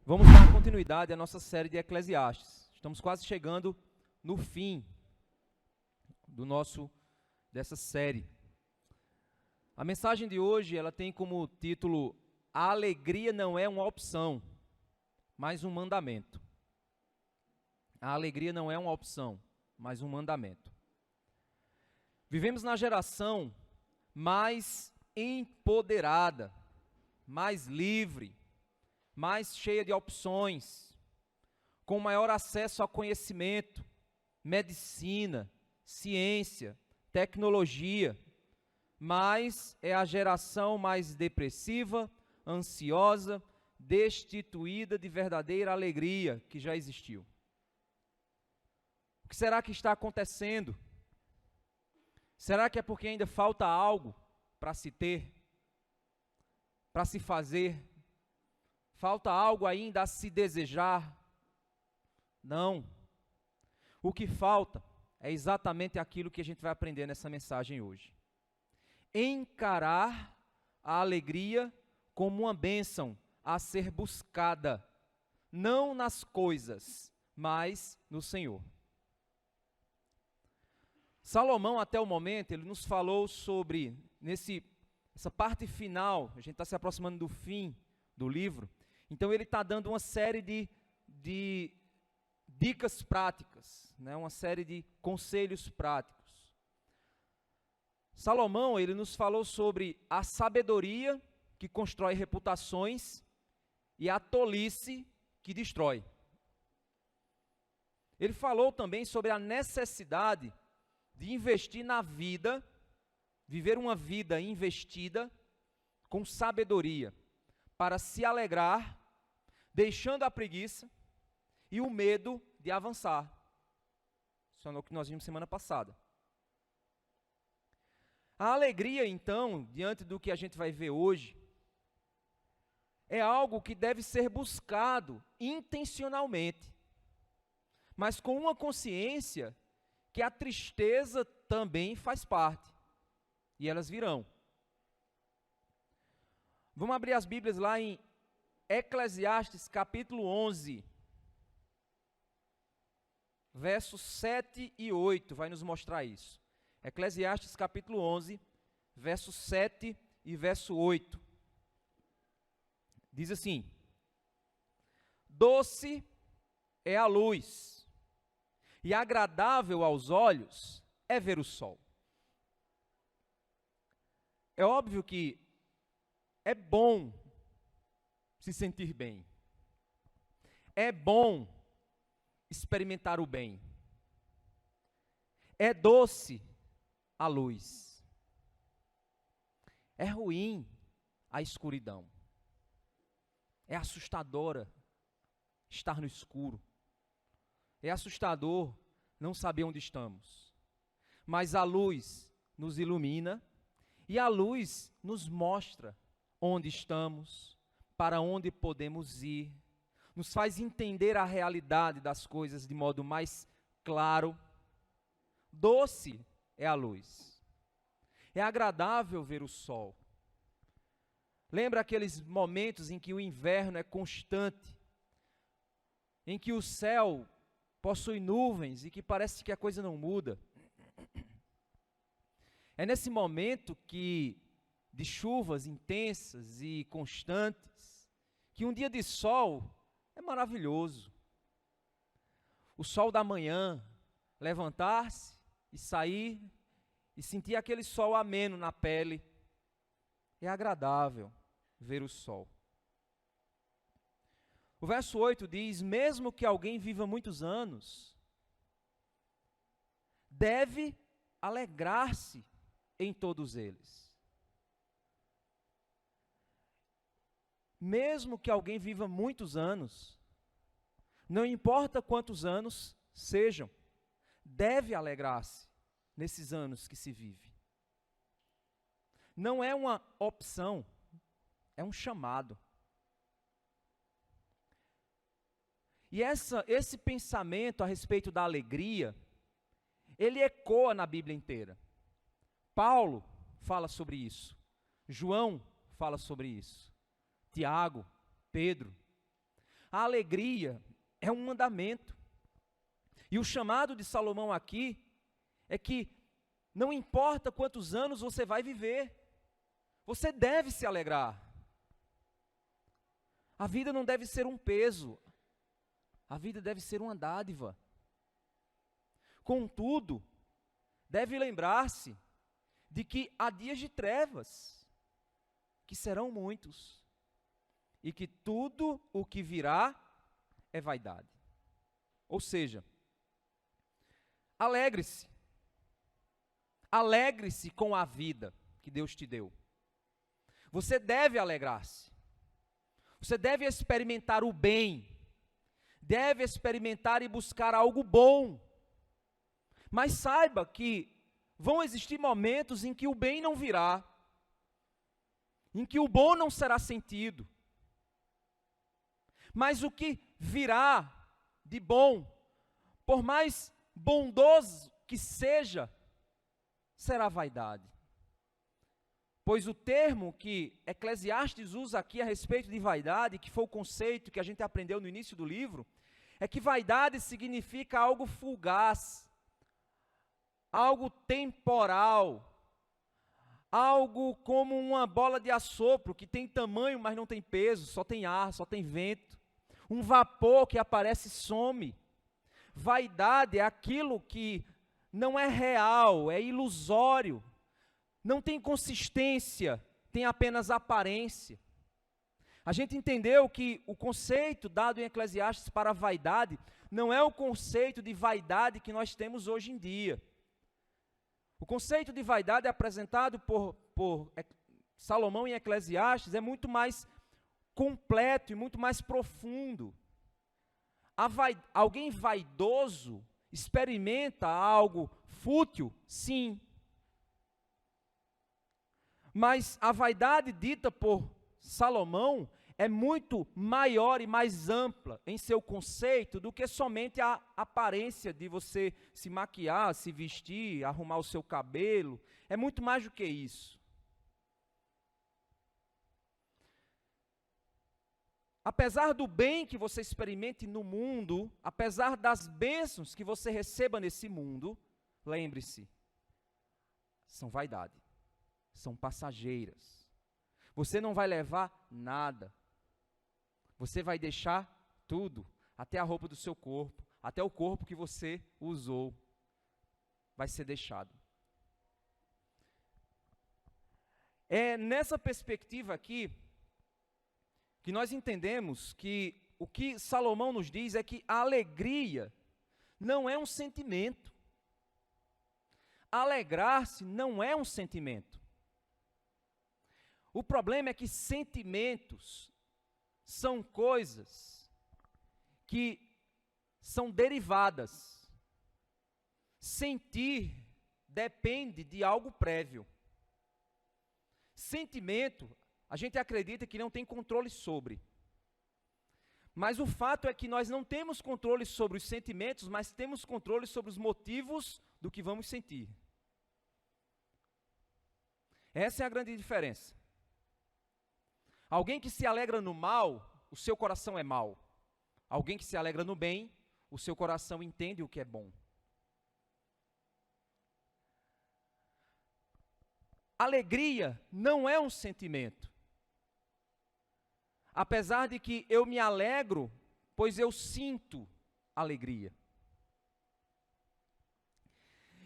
Vamos dar continuidade à nossa série de Eclesiastes. Estamos quase chegando no fim dessa série. A mensagem de hoje, ela tem como título: A alegria não é uma opção, mas um mandamento. A alegria não é uma opção, mas um mandamento. Vivemos na geração mais empoderada, mais livre, mais cheia de opções, com maior acesso ao conhecimento, medicina, ciência, tecnologia, mas é a geração mais depressiva, ansiosa, destituída de verdadeira alegria que já existiu. O que será que está acontecendo? Será que é porque ainda falta algo para se ter, para se fazer? Falta algo ainda a se desejar? Não. O que falta é exatamente aquilo que a gente vai aprender nessa mensagem hoje. Encarar a alegria como uma bênção a ser buscada, não nas coisas, mas no Senhor. Salomão, até o momento, ele nos falou sobre, essa parte final, a gente está se aproximando do fim do livro. Então ele está dando uma série de dicas práticas, né? Uma série de conselhos práticos. Salomão, ele nos falou sobre a sabedoria que constrói reputações e a tolice que destrói. Ele falou também sobre a necessidade de investir na vida, viver uma vida investida com sabedoria, para se alegrar, deixando a preguiça e o medo de avançar. Isso é o que nós vimos semana passada. A alegria, então, diante do que a gente vai ver hoje, é algo que deve ser buscado intencionalmente, mas com uma consciência que a tristeza também faz parte, e elas virão. Vamos abrir as Bíblias lá em Eclesiastes capítulo 11, versos 7 e 8, vai nos mostrar isso. Eclesiastes capítulo 11, versos 7 e verso 8. Diz assim: Doce é a luz, e agradável aos olhos é ver o sol. É óbvio que é bom se sentir bem. É bom experimentar o bem. É doce a luz. É ruim a escuridão. É assustadora estar no escuro. É assustador não saber onde estamos. Mas a luz nos ilumina e a luz nos mostra onde estamos, para onde podemos ir, nos faz entender a realidade das coisas de modo mais claro. Doce é a luz. É agradável ver o sol. Lembra aqueles momentos em que o inverno é constante, em que o céu possui nuvens e que parece que a coisa não muda? É nesse momento de chuvas intensas e constantes, que um dia de sol é maravilhoso. O sol da manhã, levantar-se e sair e sentir aquele sol ameno na pele, é agradável ver o sol. O verso 8 diz: mesmo que alguém viva muitos anos, deve alegrar-se em todos eles. Mesmo que alguém viva muitos anos, não importa quantos anos sejam, deve alegrar-se nesses anos que se vive. Não é uma opção, é um chamado. E esse pensamento a respeito da alegria, ele ecoa na Bíblia inteira. Paulo fala sobre isso, João fala sobre isso, Tiago, Pedro. A alegria é um mandamento. E o chamado de Salomão aqui é que não importa quantos anos você vai viver, você deve se alegrar. A vida não deve ser um peso, a vida deve ser uma dádiva. Contudo, deve lembrar-se de que há dias de trevas, que serão muitos, e que tudo o que virá é vaidade. Ou seja, alegre-se. Alegre-se com a vida que Deus te deu. Você deve alegrar-se. Você deve experimentar o bem. Deve experimentar e buscar algo bom. Mas saiba que vão existir momentos em que o bem não virá. Em que o bom não será sentido. Mas o que virá de bom, por mais bondoso que seja, será vaidade. Pois o termo que Eclesiastes usa aqui a respeito de vaidade, que foi o conceito que a gente aprendeu no início do livro, é que vaidade significa algo fugaz, algo temporal, algo como uma bola de assopro, que tem tamanho, mas não tem peso, só tem ar, só tem vento. Um vapor que aparece e some. Vaidade é aquilo que não é real, é ilusório, não tem consistência, tem apenas aparência. A gente entendeu que o conceito dado em Eclesiastes para a vaidade não é o conceito de vaidade que nós temos hoje em dia. O conceito de vaidade apresentado por Salomão em Eclesiastes é muito mais completo e muito mais profundo. Alguém vaidoso experimenta algo fútil? Sim. Mas a vaidade dita por Salomão é muito maior e mais ampla em seu conceito do que somente a aparência de você se maquiar, se vestir, arrumar o seu cabelo. É muito mais do que isso. Apesar do bem que você experimente no mundo, apesar das bênçãos que você receba nesse mundo, lembre-se, são vaidade, são passageiras. Você não vai levar nada. Você vai deixar tudo, até a roupa do seu corpo, até o corpo que você usou, vai ser deixado. É nessa perspectiva aqui que nós entendemos que o que Salomão nos diz é que a alegria não é um sentimento. Alegrar-se não é um sentimento. O problema é que sentimentos são coisas que são derivadas. Sentir depende de algo prévio. Sentimento, a gente acredita que não tem controle sobre. Mas o fato é que nós não temos controle sobre os sentimentos, mas temos controle sobre os motivos do que vamos sentir. Essa é a grande diferença. Alguém que se alegra no mal, o seu coração é mau. Alguém que se alegra no bem, o seu coração entende o que é bom. Alegria não é um sentimento. Apesar de que eu me alegro, pois eu sinto alegria.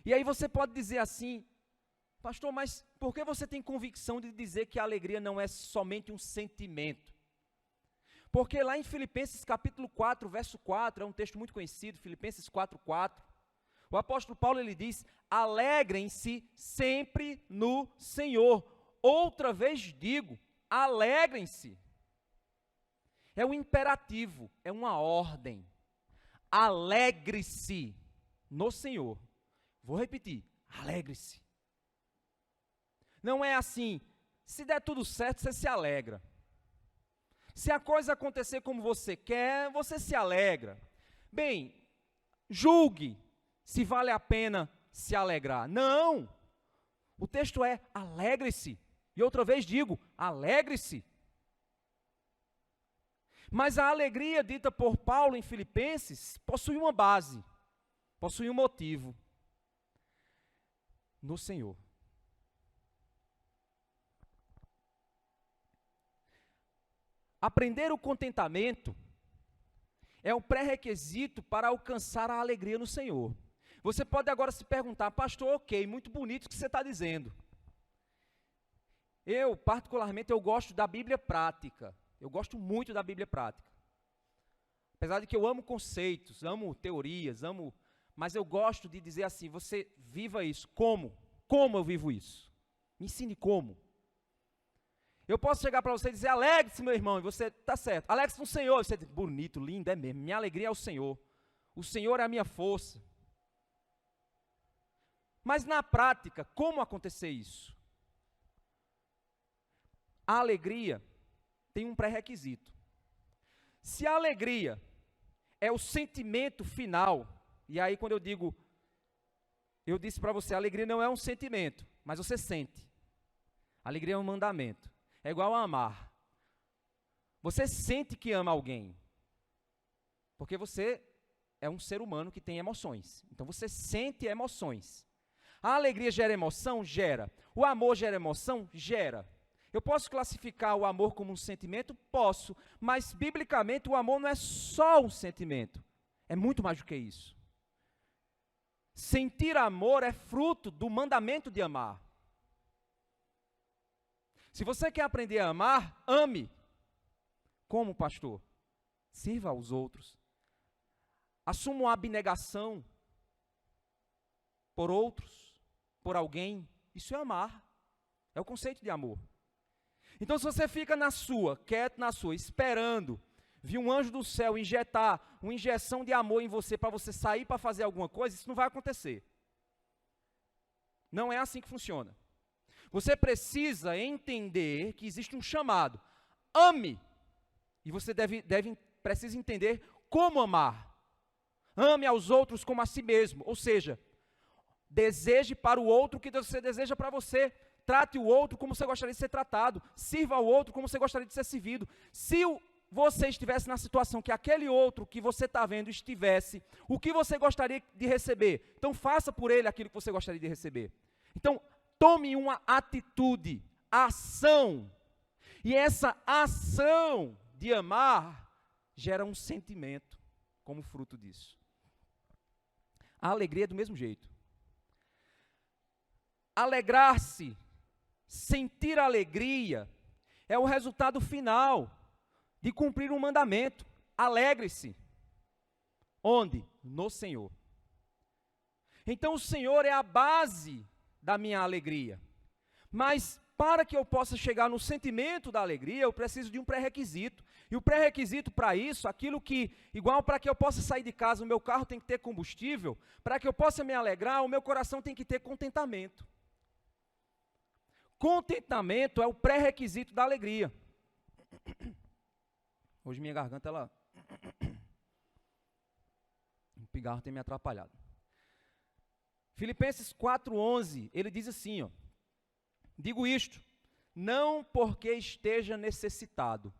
E aí você pode dizer assim, pastor, mas por que você tem convicção de dizer que a alegria não é somente um sentimento? Porque lá em Filipenses capítulo 4, verso 4, é um texto muito conhecido, Filipenses 4, 4, o apóstolo Paulo ele diz, alegrem-se sempre no Senhor. Outra vez digo, alegrem-se. É um imperativo, é uma ordem. Alegre-se no Senhor. Vou repetir, alegre-se. Não é assim, se der tudo certo, você se alegra. Se a coisa acontecer como você quer, você se alegra. Bem, julgue se vale a pena se alegrar. Não! O texto é, alegre-se. E outra vez digo, alegre-se. Mas a alegria dita por Paulo em Filipenses possui uma base, possui um motivo: no Senhor. Aprender o contentamento é um pré-requisito para alcançar a alegria no Senhor. Você pode agora se perguntar: pastor, ok, muito bonito o que você está dizendo. Eu, particularmente, eu gosto da Bíblia prática. Eu gosto muito da Bíblia prática. Apesar de que eu amo conceitos, amo teorias, mas eu gosto de dizer assim: você viva isso. Como? Como eu vivo isso? Me ensine como. Eu posso chegar para você e dizer: alegre-se, meu irmão, e você, está certo, alegre-se no Senhor. E você diz: bonito, lindo, é mesmo, minha alegria é o Senhor. O Senhor é a minha força. Mas na prática, como acontecer isso? A alegria tem um pré-requisito. Se a alegria é o sentimento final, e aí quando eu disse para você, a alegria não é um sentimento, mas você sente. A alegria é um mandamento. É igual a amar. Você sente que ama alguém, porque você é um ser humano que tem emoções. Então você sente emoções. A alegria gera emoção? Gera. O amor gera emoção? Gera. Eu posso classificar o amor como um sentimento? Posso, mas biblicamente o amor não é só um sentimento, é muito mais do que isso. Sentir amor é fruto do mandamento de amar. Se você quer aprender a amar, ame. Como, pastor? Sirva aos outros. Assuma uma abnegação por outros, por alguém. Isso é amar. É o conceito de amor. Então, se você fica na sua, quieto na sua, esperando vir um anjo do céu injetar uma injeção de amor em você para você sair para fazer alguma coisa, isso não vai acontecer. Não é assim que funciona. Você precisa entender que existe um chamado. Ame. E você precisa entender como amar. Ame aos outros como a si mesmo. Ou seja, deseje para o outro o que você deseja para você. Trate o outro como você gostaria de ser tratado. Sirva ao outro como você gostaria de ser servido. Se você estivesse na situação que aquele outro que você está vendo estivesse, o que você gostaria de receber? Então faça por ele aquilo que você gostaria de receber. Então, tome uma atitude, ação. E essa ação de amar gera um sentimento como fruto disso. A alegria é do mesmo jeito. Alegrar-se, sentir alegria, é o resultado final de cumprir um mandamento. Alegre-se. Onde? No Senhor. Então o Senhor é a base da minha alegria. Mas para que eu possa chegar no sentimento da alegria, eu preciso de um pré-requisito. E o pré-requisito para isso, aquilo que, igual para que eu possa sair de casa, o meu carro tem que ter combustível, para que eu possa me alegrar, o meu coração tem que ter contentamento. Contentamento é o pré-requisito da alegria. Hoje minha garganta, o pigarro tem me atrapalhado. Filipenses 4:11, ele diz assim, ó: digo isto, não porque esteja necessitado,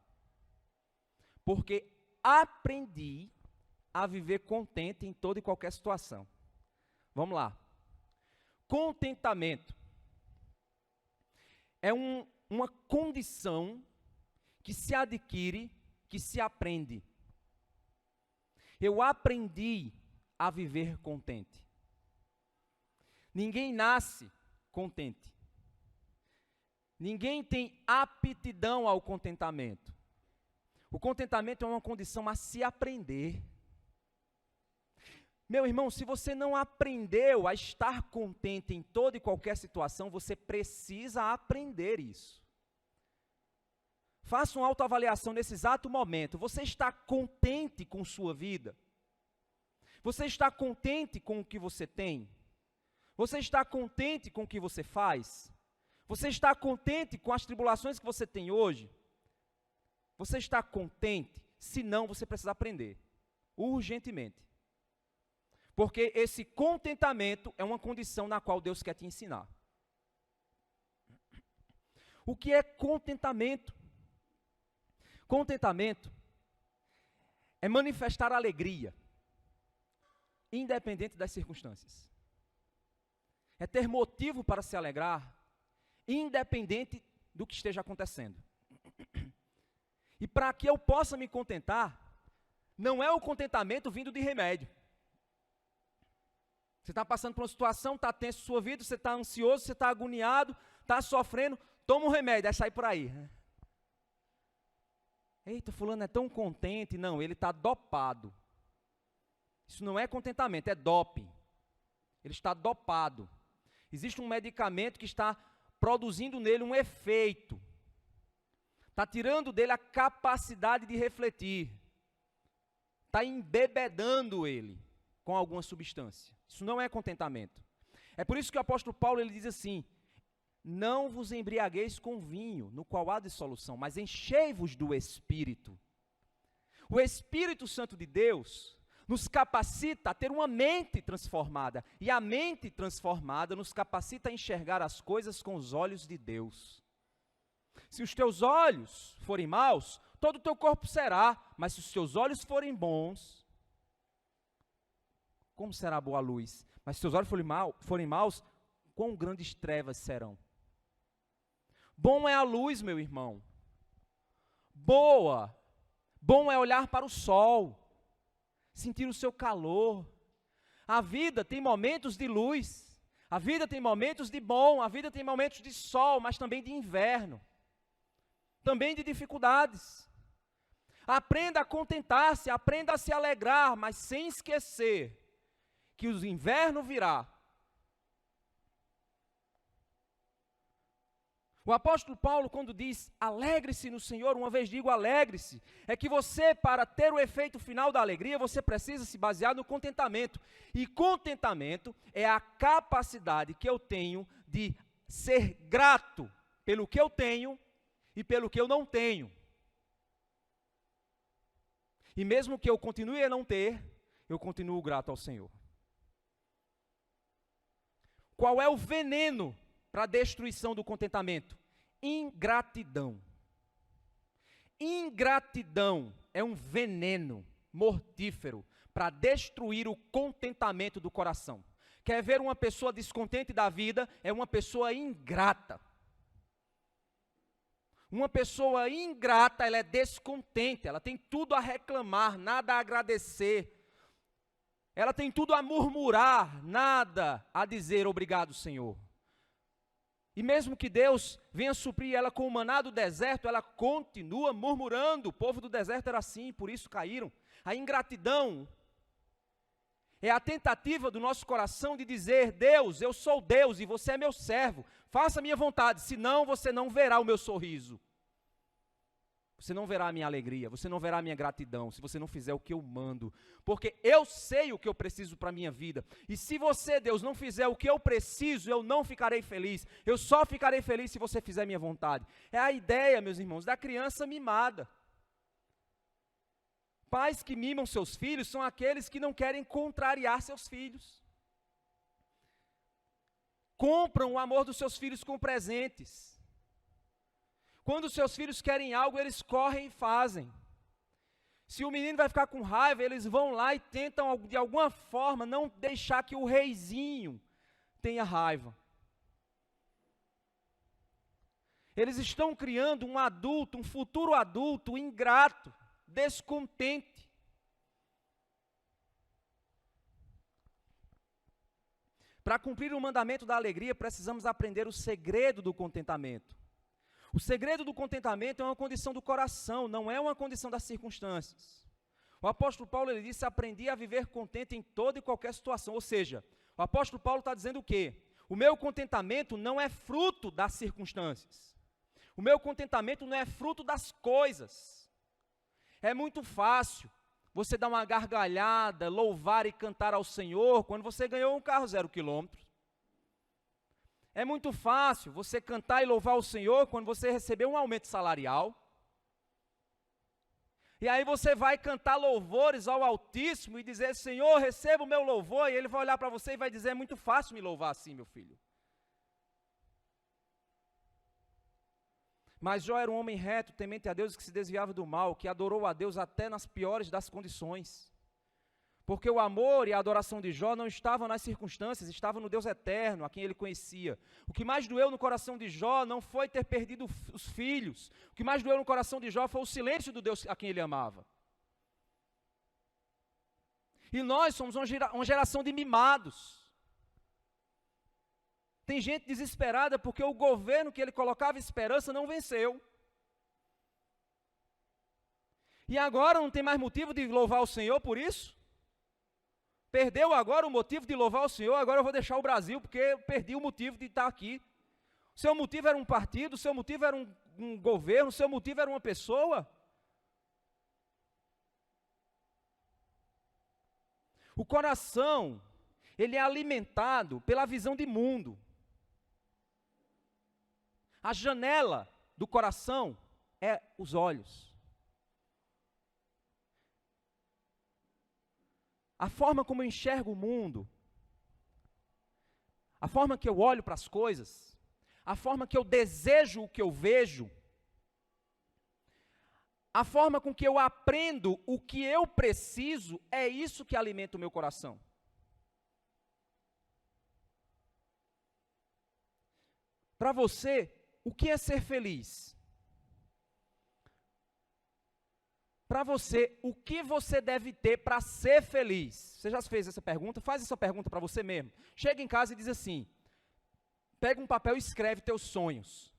porque aprendi a viver contente em toda e qualquer situação. Vamos lá. Contentamento é uma condição que se adquire, que se aprende. Eu aprendi a viver contente. Ninguém nasce contente. Ninguém tem aptidão ao contentamento. O contentamento é uma condição a se aprender. Meu irmão, se você não aprendeu a estar contente em toda e qualquer situação, você precisa aprender isso. Faça uma autoavaliação nesse exato momento. Você está contente com sua vida? Você está contente com o que você tem? Você está contente com o que você faz? Você está contente com as tribulações que você tem hoje? Você está contente? Se não, você precisa aprender, urgentemente. Porque esse contentamento é uma condição na qual Deus quer te ensinar. O que é contentamento? Contentamento é manifestar alegria, independente das circunstâncias. É ter motivo para se alegrar, independente do que esteja acontecendo. E para que eu possa me contentar, não é o contentamento vindo de remédio. Você está passando por uma situação, está tenso sua vida, você está ansioso, você está agoniado, está sofrendo, toma um remédio, aí sai por aí. Eita, fulano é tão contente. Não, ele está dopado. Isso não é contentamento, é doping. Ele está dopado. Existe um medicamento que está produzindo nele um efeito. Está tirando dele a capacidade de refletir. Está embebedando ele com alguma substância. Isso não é contentamento. É por isso que o apóstolo Paulo ele diz assim: não vos embriagueis com vinho, no qual há dissolução, mas enchei-vos do Espírito. O Espírito Santo de Deus nos capacita a ter uma mente transformada. E a mente transformada nos capacita a enxergar as coisas com os olhos de Deus. Se os teus olhos forem maus, todo o teu corpo será, mas se os teus olhos forem bons, como será boa a luz? Mas se os olhos forem maus, quão grandes trevas serão? Bom é a luz, meu irmão. Bom é olhar para o sol, sentir o seu calor. A vida tem momentos de luz, a vida tem momentos de bom, a vida tem momentos de sol, mas também de inverno, também de dificuldades. Aprenda a contentar-se, aprenda a se alegrar, mas sem esquecer que o inverno virá. O apóstolo Paulo, quando diz, alegre-se no Senhor, uma vez digo alegre-se, é que você, para ter o efeito final da alegria, você precisa se basear no contentamento. E contentamento é a capacidade que eu tenho de ser grato pelo que eu tenho e pelo que eu não tenho. E mesmo que eu continue a não ter, eu continuo grato ao Senhor. Qual é o veneno para a destruição do contentamento? Ingratidão. Ingratidão é um veneno mortífero para destruir o contentamento do coração. Quer ver uma pessoa descontente da vida? É uma pessoa ingrata. Uma pessoa ingrata, ela é descontente, ela tem tudo a reclamar, nada a agradecer. Ela tem tudo a murmurar, nada a dizer obrigado, Senhor. E mesmo que Deus venha suprir ela com o maná do deserto, ela continua murmurando. O povo do deserto era assim, por isso caíram. A ingratidão é a tentativa do nosso coração de dizer: Deus, eu sou Deus e você é meu servo. Faça a minha vontade, senão você não verá o meu sorriso. Você não verá a minha alegria, você não verá a minha gratidão, se você não fizer o que eu mando. Porque eu sei o que eu preciso para a minha vida. E se você, Deus, não fizer o que eu preciso, eu não ficarei feliz. Eu só ficarei feliz se você fizer a minha vontade. É a ideia, meus irmãos, da criança mimada. Pais que mimam seus filhos são aqueles que não querem contrariar seus filhos. Compram o amor dos seus filhos com presentes. Quando os seus filhos querem algo, eles correm e fazem. Se o menino vai ficar com raiva, eles vão lá e tentam, de alguma forma, não deixar que o reizinho tenha raiva. Eles estão criando um adulto, um futuro adulto ingrato, descontente. Para cumprir o mandamento da alegria, precisamos aprender o segredo do contentamento. O segredo do contentamento é uma condição do coração, não é uma condição das circunstâncias. O apóstolo Paulo ele disse: aprendi a viver contente em toda e qualquer situação. Ou seja, o apóstolo Paulo está dizendo o quê? O meu contentamento não é fruto das circunstâncias. O meu contentamento não é fruto das coisas. É muito fácil você dar uma gargalhada, louvar e cantar ao Senhor quando você ganhou um carro 0 quilômetros. É muito fácil você cantar e louvar o Senhor quando você recebeu um aumento salarial. E aí você vai cantar louvores ao Altíssimo e dizer: Senhor, receba o meu louvor. E Ele vai olhar para você e vai dizer: é muito fácil me louvar assim, meu filho. Mas Jó era um homem reto, temente a Deus, que se desviava do mal, que adorou a Deus até nas piores das condições. Porque o amor e a adoração de Jó não estavam nas circunstâncias, estavam no Deus eterno, a quem ele conhecia. O que mais doeu no coração de Jó não foi ter perdido os filhos. O que mais doeu no coração de Jó foi o silêncio do Deus a quem ele amava. E nós somos uma geração de mimados. Tem gente desesperada porque o governo que ele colocava esperança não venceu. E agora não tem mais motivo de louvar o Senhor por isso? Perdeu agora o motivo de louvar o Senhor, agora eu vou deixar o Brasil porque eu perdi o motivo de estar aqui. O seu motivo era um partido, o seu motivo era um governo, o seu motivo era uma pessoa. O coração, ele é alimentado pela visão de mundo. A janela do coração é os olhos. A forma como eu enxergo o mundo, a forma que eu olho para as coisas, a forma que eu desejo o que eu vejo, a forma com que eu aprendo o que eu preciso, é isso que alimenta o meu coração. Para você, o que é ser feliz? Para você, o que você deve ter para ser feliz? Você já fez essa pergunta? Faz essa pergunta para você mesmo. Chega em casa e diz assim, pega um papel e escreve teus sonhos.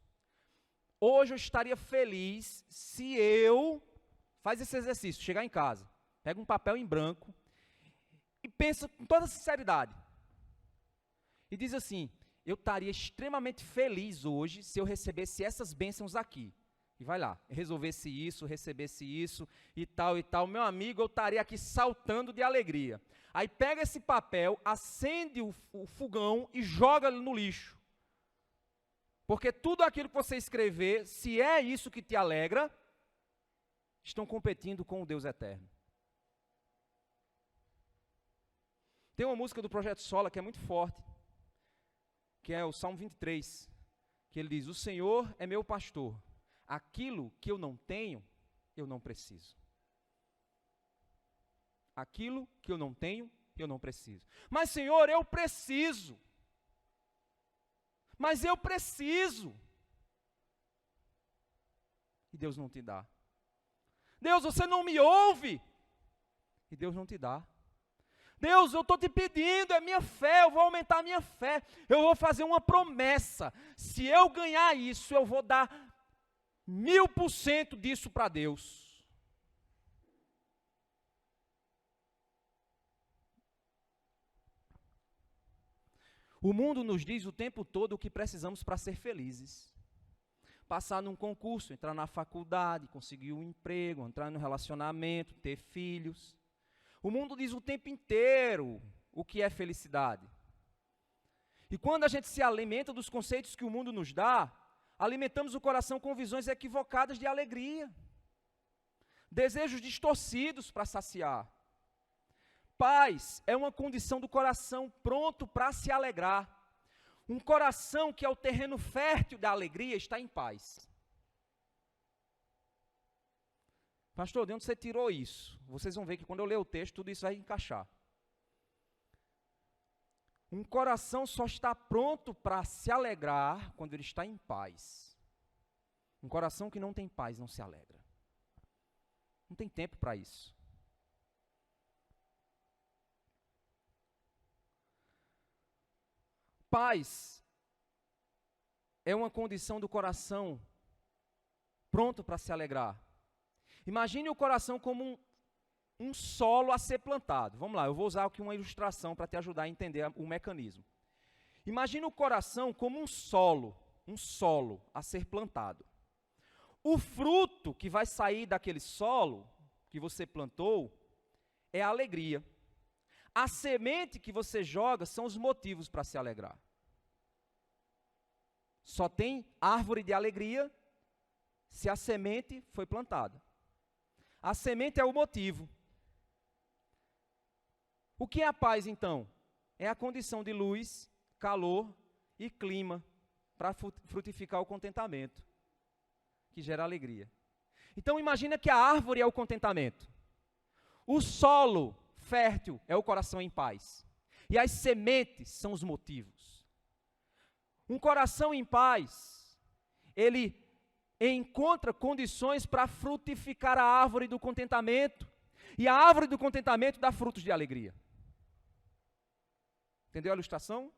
Hoje eu estaria feliz se eu... Faz esse exercício, chegar em casa, pega um papel em branco e pensa com toda sinceridade. E diz assim, eu estaria extremamente feliz hoje se eu recebesse essas bênçãos aqui. E vai lá, resolvesse isso, recebesse isso e tal e tal. Meu amigo, eu estaria aqui saltando de alegria. Aí pega esse papel, acende o fogão e joga ele no lixo. Porque tudo aquilo que você escrever, se é isso que te alegra, estão competindo com o Deus eterno. Tem uma música do Projeto Sola que é muito forte, que é o Salmo 23, que ele diz, o Senhor é meu pastor. Aquilo que eu não tenho, eu não preciso. Aquilo que eu não tenho, eu não preciso. Mas, Senhor, eu preciso. Mas eu preciso. E Deus não te dá. Deus, você não me ouve. E Deus não te dá. Deus, eu estou te pedindo, é minha fé, eu vou aumentar a minha fé. Eu vou fazer uma promessa. Se eu ganhar isso, eu vou dar 1000% disso para Deus. O mundo nos diz o tempo todo o que precisamos para ser felizes. Passar num concurso, entrar na faculdade, conseguir um emprego, entrar no relacionamento, ter filhos. O mundo diz o tempo inteiro o que é felicidade. E quando a gente se alimenta dos conceitos que o mundo nos dá, alimentamos o coração com visões equivocadas de alegria, desejos distorcidos para saciar. Paz é uma condição do coração pronto para se alegrar. Um coração que é o terreno fértil da alegria está em paz. Pastor, de onde você tirou isso? Vocês vão ver que quando eu ler o texto, tudo isso vai encaixar. Um coração só está pronto para se alegrar quando ele está em paz. Um coração que não tem paz não se alegra. Não tem tempo para isso. Paz é uma condição do coração pronto para se alegrar. Imagine o coração como um solo a ser plantado. Vamos lá, eu vou usar aqui uma ilustração para te ajudar a entender o mecanismo. Imagine o coração como um solo a ser plantado. O fruto que vai sair daquele solo que você plantou é a alegria. A semente que você joga são os motivos para se alegrar. Só tem árvore de alegria se a semente foi plantada. A semente é o motivo. O que é a paz, então? É a condição de luz, calor e clima para frutificar o contentamento. que gera alegria. Então imagina que a árvore é o contentamento. O solo fértil é o coração em paz. E as sementes são os motivos. Um coração em paz, ele encontra condições para frutificar a árvore do contentamento. E a árvore do contentamento dá frutos de alegria. Entendeu a ilustração?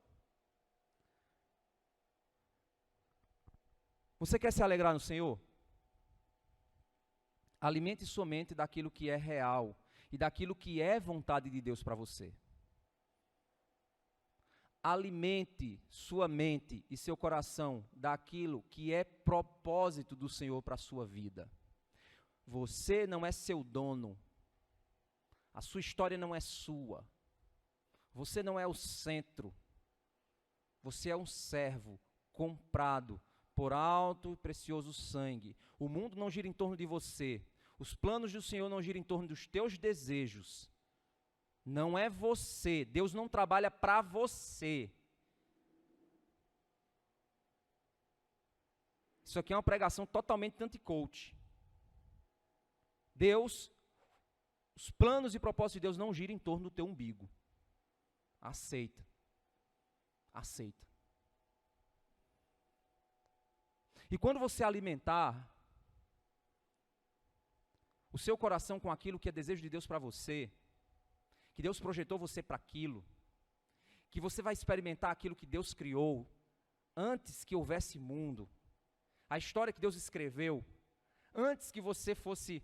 Você quer se alegrar no Senhor? Alimente sua mente daquilo que é real e daquilo que é vontade de Deus para você. Alimente sua mente e seu coração daquilo que é propósito do Senhor para a sua vida. Você não é seu dono. A sua história não é sua. Você não é o centro. Você é um servo comprado por alto e precioso sangue. O mundo não gira em torno de você. Os planos do Senhor não giram em torno dos teus desejos. Não é você. Deus não trabalha para você. Isso aqui é uma pregação totalmente anti-coach. Deus, os planos e propósitos de Deus não giram em torno do teu umbigo. Aceita. Aceita. E quando você alimentar o seu coração com aquilo que é desejo de Deus para você, que Deus projetou você para aquilo, que você vai experimentar aquilo que Deus criou antes que houvesse mundo, a história que Deus escreveu, antes que você fosse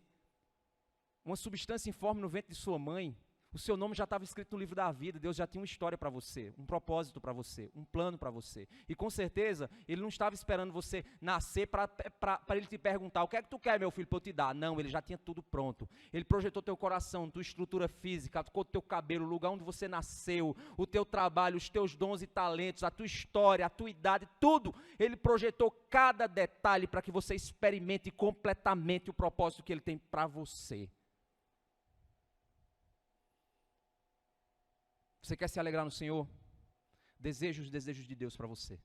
uma substância informe no ventre de sua mãe, o seu nome já estava escrito no livro da vida. Deus já tinha uma história para você, um propósito para você, um plano para você. E com certeza, Ele não estava esperando você nascer para Ele te perguntar, o que é que tu quer, meu filho, para eu te dar? Não, Ele já tinha tudo pronto. Ele projetou teu coração, tua estrutura física, a cor do teu cabelo, o lugar onde você nasceu, o teu trabalho, os teus dons e talentos, a tua história, a tua idade, tudo. Ele projetou cada detalhe para que você experimente completamente o propósito que Ele tem para você. Você quer se alegrar no Senhor? Deseje os desejos de Deus para você.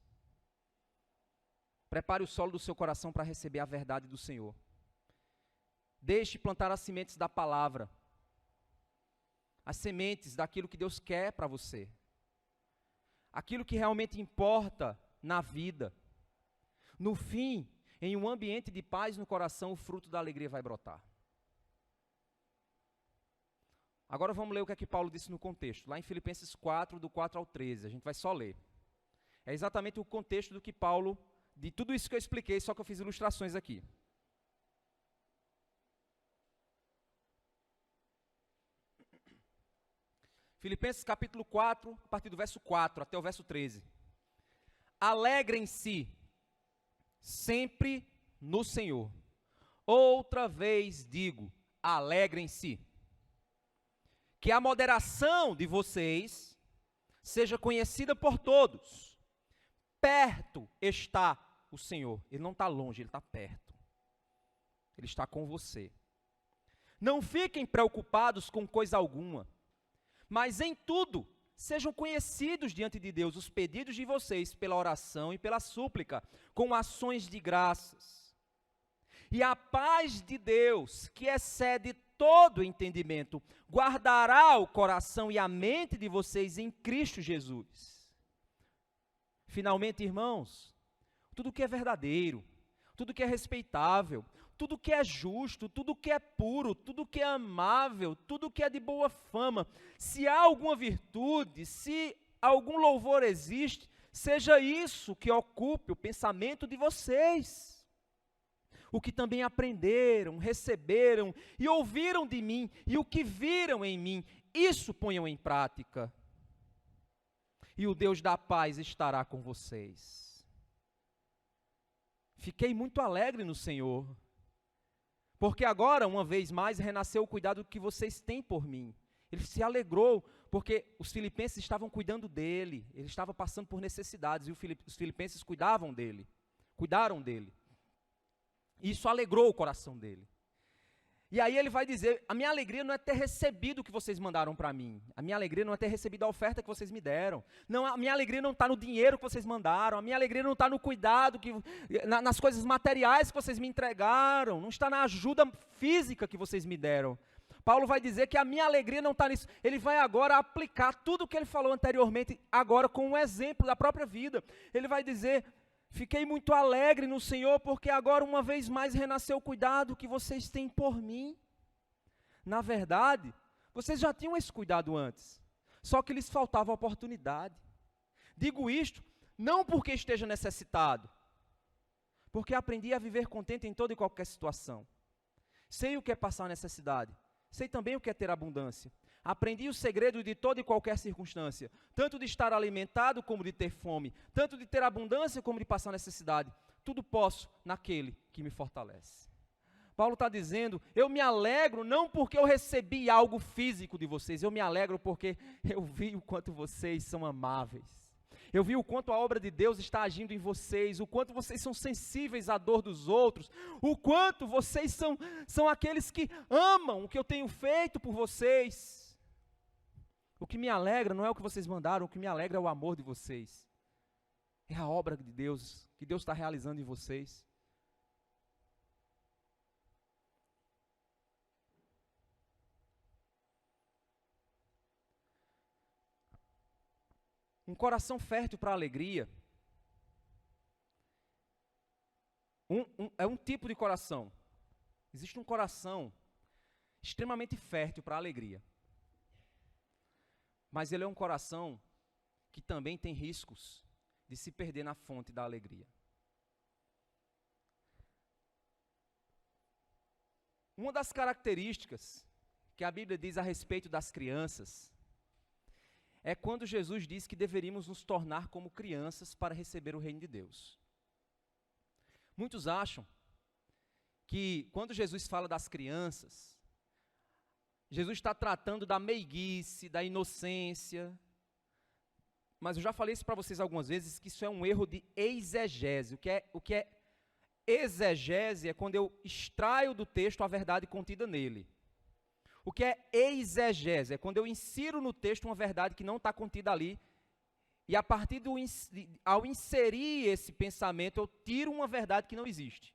Prepare o solo do seu coração para receber a verdade do Senhor. Deixe plantar as sementes da palavra. As sementes daquilo que Deus quer para você. Aquilo que realmente importa na vida. No fim, em um ambiente de paz no coração, o fruto da alegria vai brotar. Agora vamos ler o que é que Paulo disse no contexto, lá em Filipenses 4, do 4 ao 13, a gente vai só ler. É exatamente o contexto do que Paulo, de tudo isso que eu expliquei, só que eu fiz ilustrações aqui. Filipenses capítulo 4, a partir do verso 4 até o verso 13. Alegrem-se sempre no Senhor. Outra vez digo, alegrem-se. Que a moderação de vocês seja conhecida por todos. Perto está o Senhor. Ele não está longe, Ele está perto. Ele está com você. Não fiquem preocupados com coisa alguma, mas em tudo sejam conhecidos diante de Deus os pedidos de vocês pela oração e pela súplica, com ações de graças. E a paz de Deus, que excede todo entendimento, guardará o coração e a mente de vocês em Cristo Jesus. Finalmente, irmãos, tudo que é verdadeiro, tudo que é respeitável, tudo que é justo, tudo que é puro, tudo que é amável, tudo que é de boa fama, se há alguma virtude, se algum louvor existe, seja isso que ocupe o pensamento de vocês. O que também aprenderam, receberam e ouviram de mim, e o que viram em mim, isso ponham em prática. E o Deus da paz estará com vocês. Fiquei muito alegre no Senhor, porque agora, uma vez mais, renasceu o cuidado que vocês têm por mim. Ele se alegrou, porque os filipenses estavam cuidando dele, ele estava passando por necessidades, e os filipenses cuidaram dele. Isso alegrou o coração dele. E aí ele vai dizer, a minha alegria não é ter recebido o que vocês mandaram para mim. A minha alegria não é ter recebido a oferta que vocês me deram. Não, a minha alegria não está no dinheiro que vocês mandaram. A minha alegria não está no cuidado, nas coisas materiais que vocês me entregaram. Não está na ajuda física que vocês me deram. Paulo vai dizer que a minha alegria não está nisso. Ele vai agora aplicar tudo o que ele falou anteriormente, agora com um exemplo da própria vida. Ele vai dizer, fiquei muito alegre no Senhor, porque agora uma vez mais renasceu o cuidado que vocês têm por mim. Na verdade, vocês já tinham esse cuidado antes, só que lhes faltava oportunidade. Digo isto, não porque esteja necessitado, porque aprendi a viver contente em toda e qualquer situação. Sei o que é passar necessidade. Sei também o que é ter abundância. Aprendi o segredo de toda e qualquer circunstância, tanto de estar alimentado como de ter fome, tanto de ter abundância como de passar necessidade. Tudo posso naquele que me fortalece. Paulo está dizendo, eu me alegro não porque eu recebi algo físico de vocês, eu me alegro porque eu vi o quanto vocês são amáveis. Eu vi o quanto a obra de Deus está agindo em vocês, o quanto vocês são sensíveis à dor dos outros, o quanto vocês são aqueles que amam o que eu tenho feito por vocês. O que me alegra não é o que vocês mandaram, o que me alegra é o amor de vocês. É a obra de Deus, que Deus está realizando em vocês. Um coração fértil para a alegria é um tipo de coração. Existe um coração extremamente fértil para a alegria. Mas ele é um coração que também tem riscos de se perder na fonte da alegria. Uma das características que a Bíblia diz a respeito das crianças é quando Jesus diz que deveríamos nos tornar como crianças para receber o reino de Deus. Muitos acham que quando Jesus fala das crianças, Jesus está tratando da meiguice, da inocência. Mas eu já falei isso para vocês algumas vezes, que isso é um erro de exegese. O que é exegese é quando eu extraio do texto a verdade contida nele. O que é exegese? É quando eu insiro no texto uma verdade que não está contida ali, e a partir ao inserir esse pensamento, eu tiro uma verdade que não existe.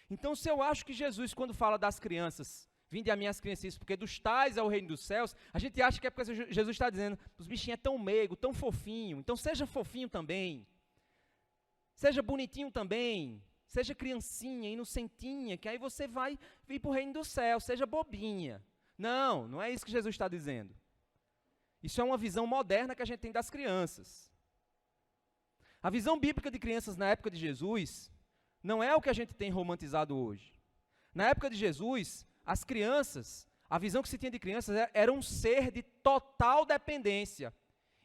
Então, se eu acho que Jesus, quando fala das crianças, vinde a minhas crianças, porque dos tais é o reino dos céus, a gente acha que é porque Jesus está dizendo, os bichinhos é tão meigo, tão fofinho, então seja fofinho também, seja bonitinho também, seja criancinha, inocentinha, que aí você vai vir para o reino dos céus, seja bobinha. Não, não é isso que Jesus está dizendo. Isso é uma visão moderna que a gente tem das crianças. A visão bíblica de crianças na época de Jesus não é o que a gente tem romantizado hoje. Na época de Jesus, as crianças, a visão que se tinha de crianças era um ser de total dependência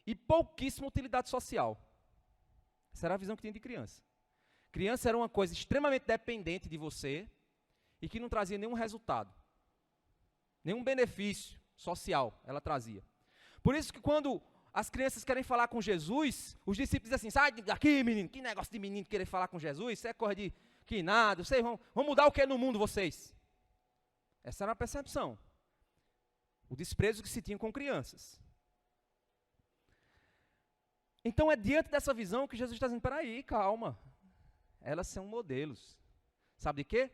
e pouquíssima utilidade social. Essa era a visão que tinha de criança. Criança era uma coisa extremamente dependente de você e que não trazia nenhum resultado. Nenhum benefício social ela trazia. Por isso que quando as crianças querem falar com Jesus, os discípulos dizem assim, sai daqui menino, que negócio de menino querer falar com Jesus, isso é coisa de que nada, vocês vão mudar o que no mundo vocês? Essa era a percepção. O desprezo que se tinha com crianças. Então é diante dessa visão que Jesus está dizendo, peraí, calma, elas são modelos. Sabe de quê?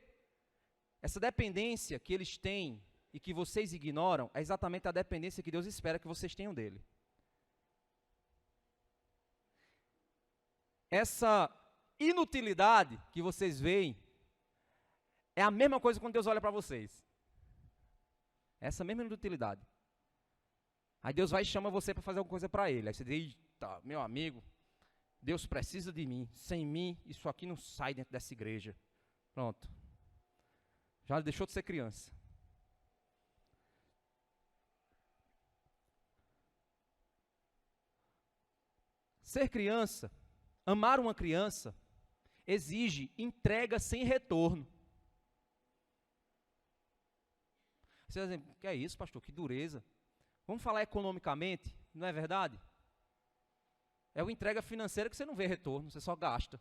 Essa dependência que eles têm e que vocês ignoram, é exatamente a dependência que Deus espera que vocês tenham dele. Essa inutilidade que vocês veem, é a mesma coisa quando Deus olha para vocês. Essa mesma inutilidade. Aí Deus vai e chama você para fazer alguma coisa para ele. Aí você diz, eita, meu amigo, Deus precisa de mim. Sem mim, isso aqui não sai dentro dessa igreja. Pronto. Já deixou de ser criança. Ser criança, amar uma criança, exige entrega sem retorno. Você vai dizer, que é isso, pastor? Que dureza. Vamos falar economicamente, não é verdade? É uma entrega financeira que você não vê retorno, você só gasta.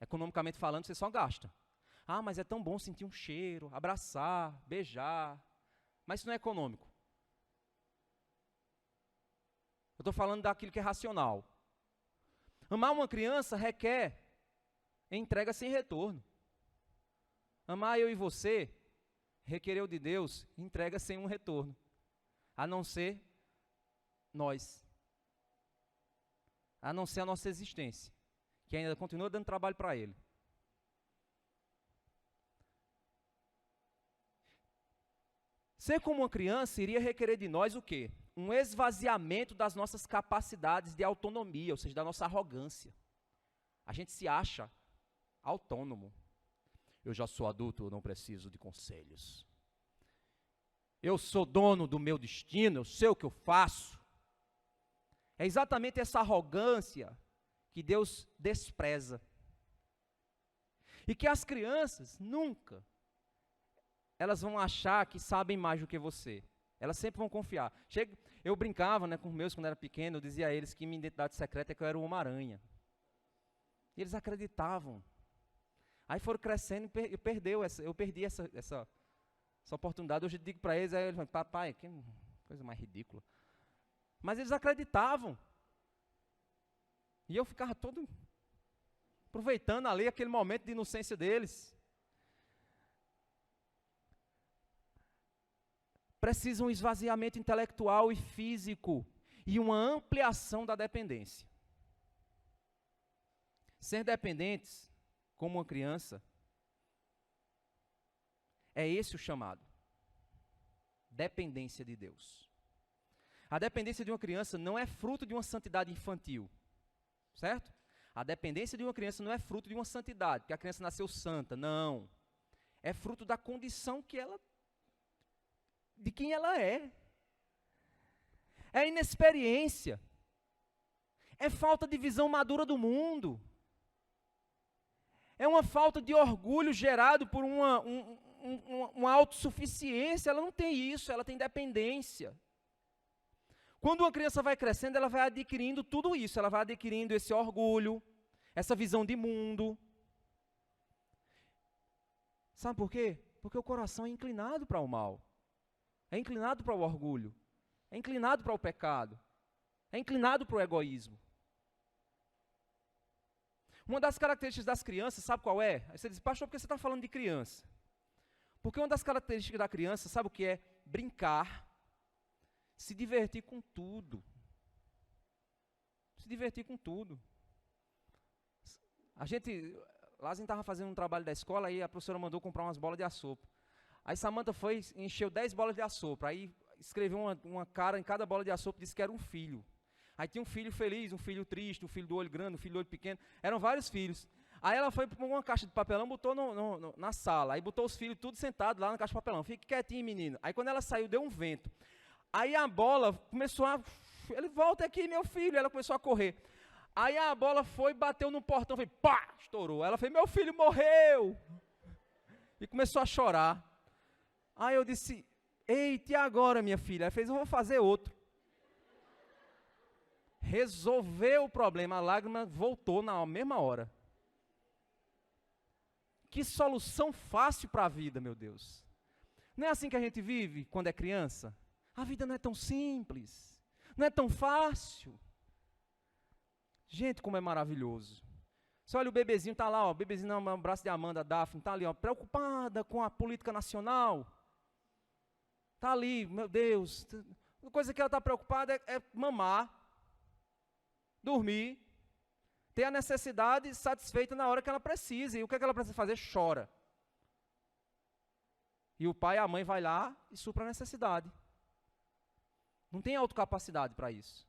Economicamente falando, você só gasta. Ah, mas é tão bom sentir um cheiro, abraçar, beijar. Mas isso não é econômico. Eu estou falando daquilo que é racional. Amar uma criança requer entrega sem retorno. Amar eu e você requereu de Deus entrega sem um retorno, a não ser nós, a não ser a nossa existência, que ainda continua dando trabalho para Ele. Ser como uma criança iria requerer de nós o quê? Um esvaziamento das nossas capacidades de autonomia, ou seja, da nossa arrogância. A gente se acha autônomo. Eu já sou adulto, eu não preciso de conselhos. Eu sou dono do meu destino, eu sei o que eu faço. É exatamente essa arrogância que Deus despreza. E que as crianças nunca, elas vão achar que sabem mais do que você. Elas sempre vão confiar. Eu brincava, com os meus quando era pequeno, eu dizia a eles que minha identidade secreta é que eu era o Homem-Aranha. E eles acreditavam. Aí foram crescendo e eu perdi essa oportunidade. Hoje eu digo para eles, aí eles falam, papai, que coisa mais ridícula. Mas eles acreditavam. E eu ficava todo aproveitando ali aquele momento de inocência deles. Precisa um esvaziamento intelectual e físico e uma ampliação da dependência. Ser dependentes, como uma criança, é esse o chamado. Dependência de Deus. A dependência de uma criança não é fruto de uma santidade infantil, certo? A dependência de uma criança não é fruto de uma santidade, porque a criança nasceu santa, não. É fruto da condição de quem ela é. É inexperiência. É falta de visão madura do mundo. É uma falta de orgulho gerado por uma autossuficiência. Ela não tem isso, ela tem dependência. Quando uma criança vai crescendo, ela vai adquirindo tudo isso. Ela vai adquirindo esse orgulho, essa visão de mundo. Sabe por quê? Porque o coração é inclinado para o mal. É inclinado para o orgulho. É inclinado para o pecado. É inclinado para o egoísmo. Uma das características das crianças, sabe qual é? Aí você diz, pastor, por que você está falando de criança? Porque uma das características da criança, sabe o que é? Brincar, se divertir com tudo. Se divertir com tudo. Lá a gente estava fazendo um trabalho da escola, aí a professora mandou comprar umas bolas de assopro. Aí Samantha foi, encheu 10 bolas de assopro, aí escreveu uma cara em cada bola de assopro, disse que era um filho. Aí tinha um filho feliz, um filho triste, um filho do olho grande, um filho do olho pequeno. Eram vários filhos. Aí ela foi para uma caixa de papelão, botou na sala. Aí botou os filhos tudo sentados lá na caixa de papelão. Fique quietinho, menino. Aí quando ela saiu, deu um vento. Aí a bola começou a... Ele, volta aqui, meu filho. Ela começou a correr. Aí a bola foi, bateu no portão. Foi, pá, estourou. Ela fez, meu filho morreu. E começou a chorar. Aí eu disse, eita, e agora, minha filha? Ela fez, eu vou fazer outro. Resolveu o problema, a lágrima voltou na mesma hora. Que solução fácil para a vida, meu Deus. Não é assim que a gente vive quando é criança? A vida não é tão simples, não é tão fácil. Gente, como é maravilhoso. Você olha o bebezinho, está lá, ó, o bebezinho no braço de Amanda, Daphne, está ali, ó, preocupada com a política nacional. Está ali, meu Deus. A coisa que ela está preocupada é mamar, dormir, ter a necessidade satisfeita na hora que ela precisa. E o que ela precisa fazer? Chora. E o pai e a mãe vai lá e supra a necessidade. Não tem autocapacidade para isso.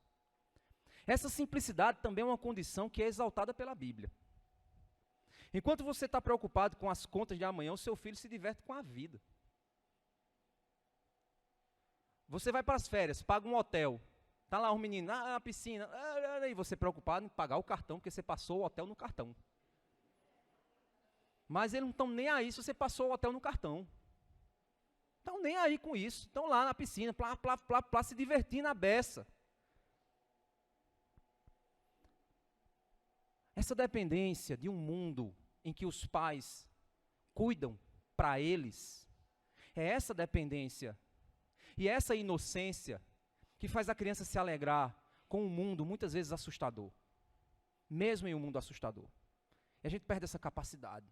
Essa simplicidade também é uma condição que é exaltada pela Bíblia. Enquanto você está preocupado com as contas de amanhã, o seu filho se diverte com a vida. Você vai para as férias, paga um hotel. Está lá um menino, na piscina, e você preocupado em pagar o cartão, porque você passou o hotel no cartão. Mas eles não estão nem aí se você passou o hotel no cartão. Estão nem aí com isso. Estão lá na piscina, plá, se divertindo na beça. Essa dependência de um mundo em que os pais cuidam para eles. É essa dependência e essa inocência que faz a criança se alegrar com um mundo muitas vezes assustador, mesmo em um mundo assustador. E a gente perde essa capacidade,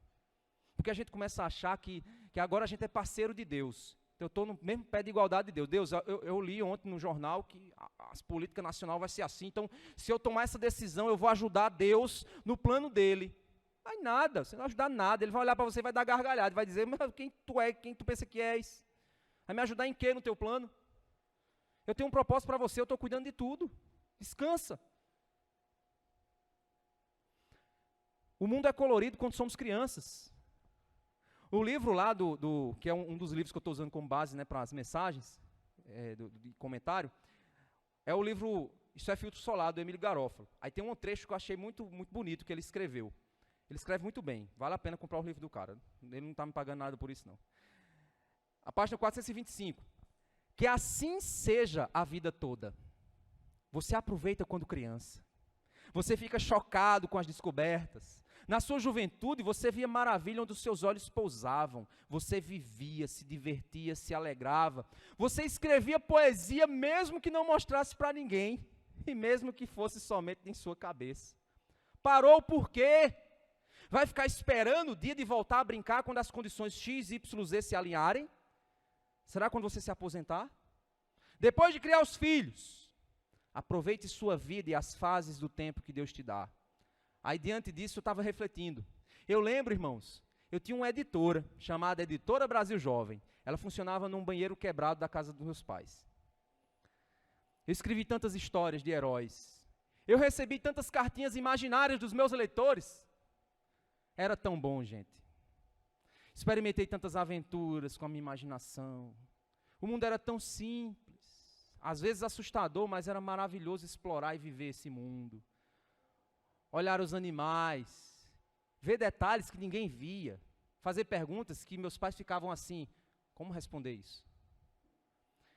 porque a gente começa a achar que agora a gente é parceiro de Deus. Então, eu estou no mesmo pé de igualdade de Deus. Deus, eu li ontem no jornal que as políticas nacionais vai ser assim, então se eu tomar essa decisão, eu vou ajudar Deus no plano dele. Vai nada, você não vai ajudar nada. Ele vai olhar para você e vai dar gargalhada, vai dizer, mas quem tu é, quem tu pensa que és? Vai me ajudar em quê no teu plano? Eu tenho um propósito para você, eu estou cuidando de tudo. Descansa. O mundo é colorido quando somos crianças. O livro lá, que é um dos livros que eu estou usando como base, né, para as mensagens, de comentário, é o livro Isso é Filtro Solar, do Emílio Garofalo. Aí tem um trecho que eu achei muito, muito bonito que ele escreveu. Ele escreve muito bem, vale a pena comprar o livro do cara. Ele não está me pagando nada por isso, não. A página 425. Que assim seja a vida toda. Você aproveita quando criança. Você fica chocado com as descobertas. Na sua juventude, você via maravilha onde os seus olhos pousavam. Você vivia, se divertia, se alegrava. Você escrevia poesia mesmo que não mostrasse para ninguém. E mesmo que fosse somente em sua cabeça. Parou por quê? Vai ficar esperando o dia de voltar a brincar quando as condições X, Y, Z se alinharem? Será quando você se aposentar? Depois de criar os filhos, aproveite sua vida e as fases do tempo que Deus te dá. Aí, diante disso, eu estava refletindo. Eu lembro, irmãos, eu tinha uma editora, chamada Editora Brasil Jovem. Ela funcionava num banheiro quebrado da casa dos meus pais. Eu escrevi tantas histórias de heróis. Eu recebi tantas cartinhas imaginárias dos meus leitores. Era tão bom, gente. Experimentei tantas aventuras com a minha imaginação. O mundo era tão simples. Às vezes assustador, mas era maravilhoso explorar e viver esse mundo. Olhar os animais, ver detalhes que ninguém via, fazer perguntas que meus pais ficavam assim, como responder isso?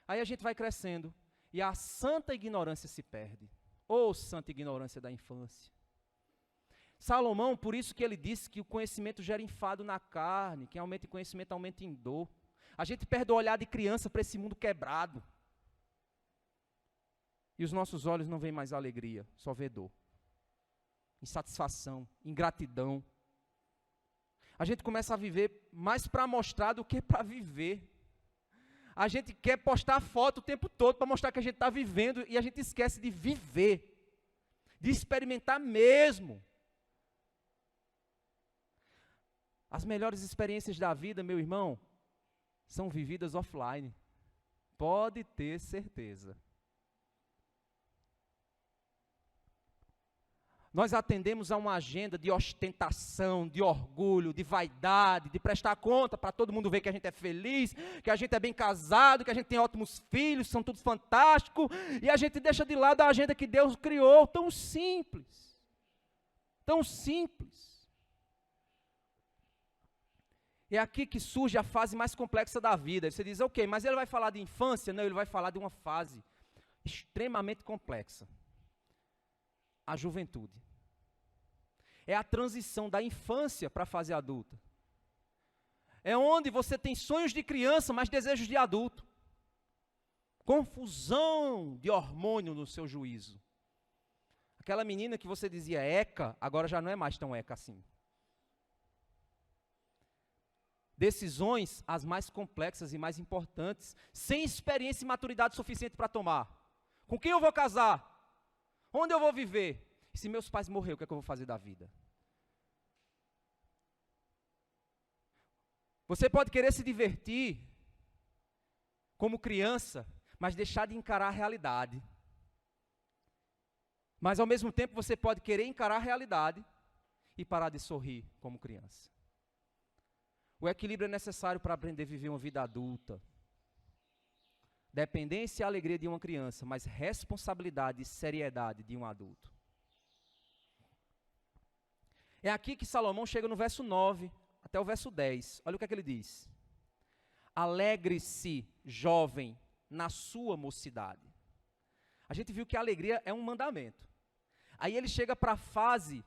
Aí a gente vai crescendo e a santa ignorância se perde. Ô santa ignorância da infância. Salomão, por isso que ele disse que o conhecimento gera enfado na carne, quem aumenta em conhecimento aumenta em dor. A gente perde o olhar de criança para esse mundo quebrado. E os nossos olhos não veem mais alegria, só vê dor. Insatisfação, ingratidão. A gente começa a viver mais para mostrar do que para viver. A gente quer postar foto o tempo todo para mostrar que a gente está vivendo e a gente esquece de viver, de experimentar mesmo. As melhores experiências da vida, meu irmão, são vividas offline. Pode ter certeza. Nós atendemos a uma agenda de ostentação, de orgulho, de vaidade, de prestar conta para todo mundo ver que a gente é feliz, que a gente é bem casado, que a gente tem ótimos filhos, são todos fantásticos, e a gente deixa de lado a agenda que Deus criou, tão simples. Tão simples. É aqui que surge a fase mais complexa da vida. Você diz, ok, mas ele vai falar de infância? Não, ele vai falar de uma fase extremamente complexa. A juventude. É a transição da infância para a fase adulta. É onde você tem sonhos de criança, mas desejos de adulto. Confusão de hormônio no seu juízo. Aquela menina que você dizia eca, agora já não é mais tão eca assim. Decisões as mais complexas e mais importantes, sem experiência e maturidade suficiente para tomar. Com quem eu vou casar? Onde eu vou viver? E se meus pais morrerem, o que é que eu vou fazer da vida? Você pode querer se divertir como criança, mas deixar de encarar a realidade. Mas ao mesmo tempo você pode querer encarar a realidade e parar de sorrir como criança. O equilíbrio é necessário para aprender a viver uma vida adulta. Dependência e alegria de uma criança, mas responsabilidade e seriedade de um adulto. É aqui que Salomão chega no verso 9 até o verso 10. Olha o que é que ele diz. Alegre-se, jovem, na sua mocidade. A gente viu que a alegria é um mandamento. Aí ele chega para a fase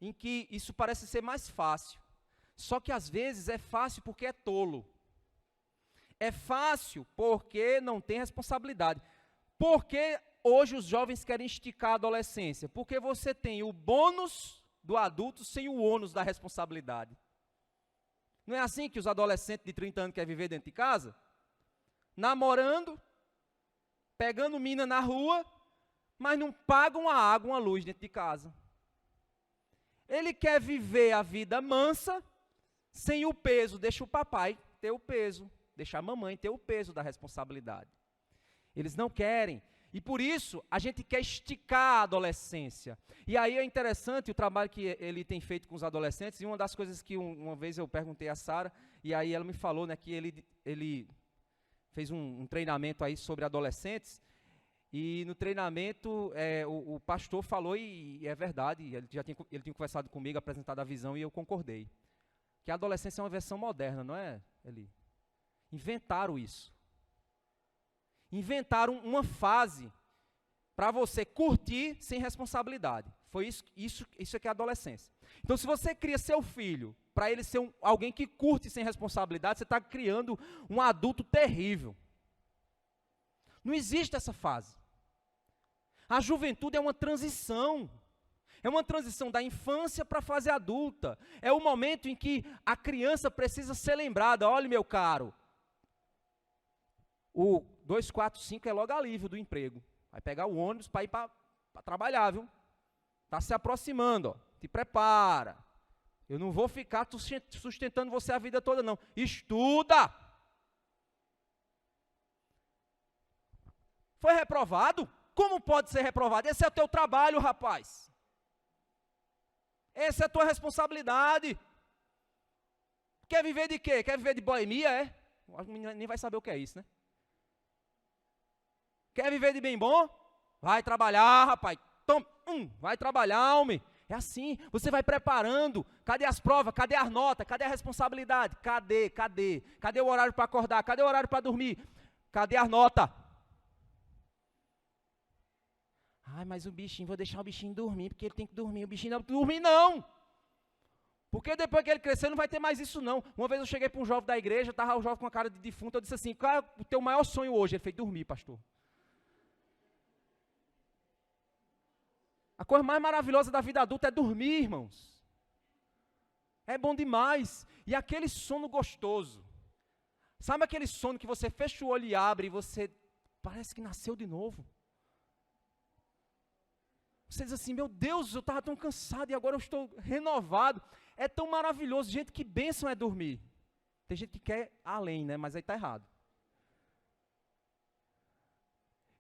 em que isso parece ser mais fácil. Só que às vezes é fácil porque é tolo. É fácil porque não tem responsabilidade. Porque hoje os jovens querem esticar a adolescência? Porque você tem o bônus do adulto sem o ônus da responsabilidade. Não é assim que os adolescentes de 30 anos querem viver dentro de casa? Namorando, pegando mina na rua, mas não pagam a água, uma luz dentro de casa. Ele quer viver a vida mansa, sem o peso, deixa o papai ter o peso, deixa a mamãe ter o peso da responsabilidade. Eles não querem. E por isso, a gente quer esticar a adolescência. E aí é interessante o trabalho que ele tem feito com os adolescentes, e uma das coisas que uma vez eu perguntei a Sara, e aí ela me falou, né, que ele fez um treinamento aí sobre adolescentes, e no treinamento o pastor falou, e é verdade, ele tinha conversado comigo, apresentado a visão, e eu concordei. Que a adolescência é uma versão moderna, não é, Eli? Inventaram isso. Inventaram uma fase para você curtir sem responsabilidade. Foi isso é que é a adolescência. Então, se você cria seu filho para ele ser alguém que curte sem responsabilidade, você está criando um adulto terrível. Não existe essa fase. A juventude é uma transição. É uma transição da infância para a fase adulta. É o momento em que a criança precisa ser lembrada. Olha, meu caro, o 245 é logo alívio do emprego. Vai pegar o ônibus para ir para trabalhar, viu? Está se aproximando, ó. Te prepara. Eu não vou ficar sustentando você a vida toda, não. Estuda! Foi reprovado? Como pode ser reprovado? Esse é o teu trabalho, rapaz. Essa é a tua responsabilidade. Quer viver de quê? Quer viver de boemia, é? A menina nem vai saber o que é isso, né? Quer viver de bem bom? Vai trabalhar, rapaz. Toma, vai trabalhar, homem. É assim, você vai preparando. Cadê as provas? Cadê as notas? Cadê a responsabilidade? Cadê? Cadê o horário para acordar? Cadê o horário para dormir? Cadê as notas? Ai, mas o bichinho, vou deixar o bichinho dormir, porque ele tem que dormir. O bichinho não dormir, não. Porque depois que ele crescer, não vai ter mais isso, não. Uma vez eu cheguei para um jovem da igreja, estava o jovem com a cara de defunto, eu disse assim, qual é o teu maior sonho hoje? Ele fez, dormir, pastor. A coisa mais maravilhosa da vida adulta é dormir, irmãos. É bom demais. E aquele sono gostoso. Sabe aquele sono que você fecha o olho e abre e você parece que nasceu de novo? Você diz assim, meu Deus, eu estava tão cansado e agora eu estou renovado. É tão maravilhoso. Gente, que bênção é dormir. Tem gente que quer além, né? Mas aí está errado.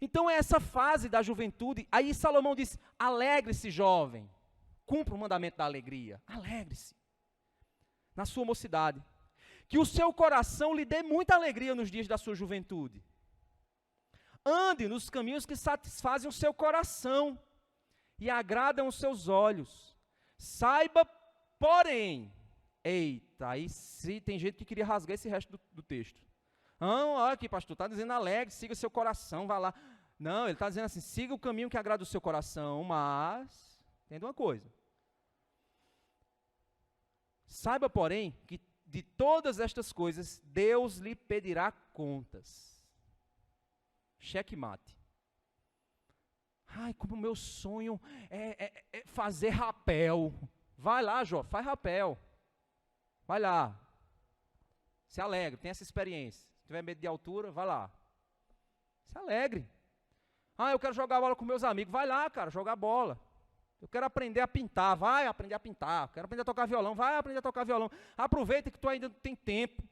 Então é essa fase da juventude. Aí Salomão diz, alegre-se, jovem. Cumpra o mandamento da alegria. Alegre-se. Na sua mocidade. Que o seu coração lhe dê muita alegria nos dias da sua juventude. Ande nos caminhos que satisfazem o seu coração e agradam os seus olhos. Saiba, porém, eita, aí sim, tem gente que queria rasgar esse resto do texto. Não, olha aqui, pastor, está dizendo alegre, siga seu coração, vá lá. Não, ele está dizendo assim, siga o caminho que agrada o seu coração, mas, entenda uma coisa. Saiba, porém, que de todas estas coisas, Deus lhe pedirá contas. Checkmate. Ai, como o meu sonho é fazer rapel. Vai lá, Jó, faz rapel. Vai lá. Se alegre, tem essa experiência. Se tiver medo de altura, vai lá. Se alegre. Ah, eu quero jogar bola com meus amigos. Vai lá, cara, jogar bola. Eu quero aprender a pintar. Vai aprender a pintar. Quero aprender a tocar violão. Vai aprender a tocar violão. Aproveita que tu ainda tem tempo.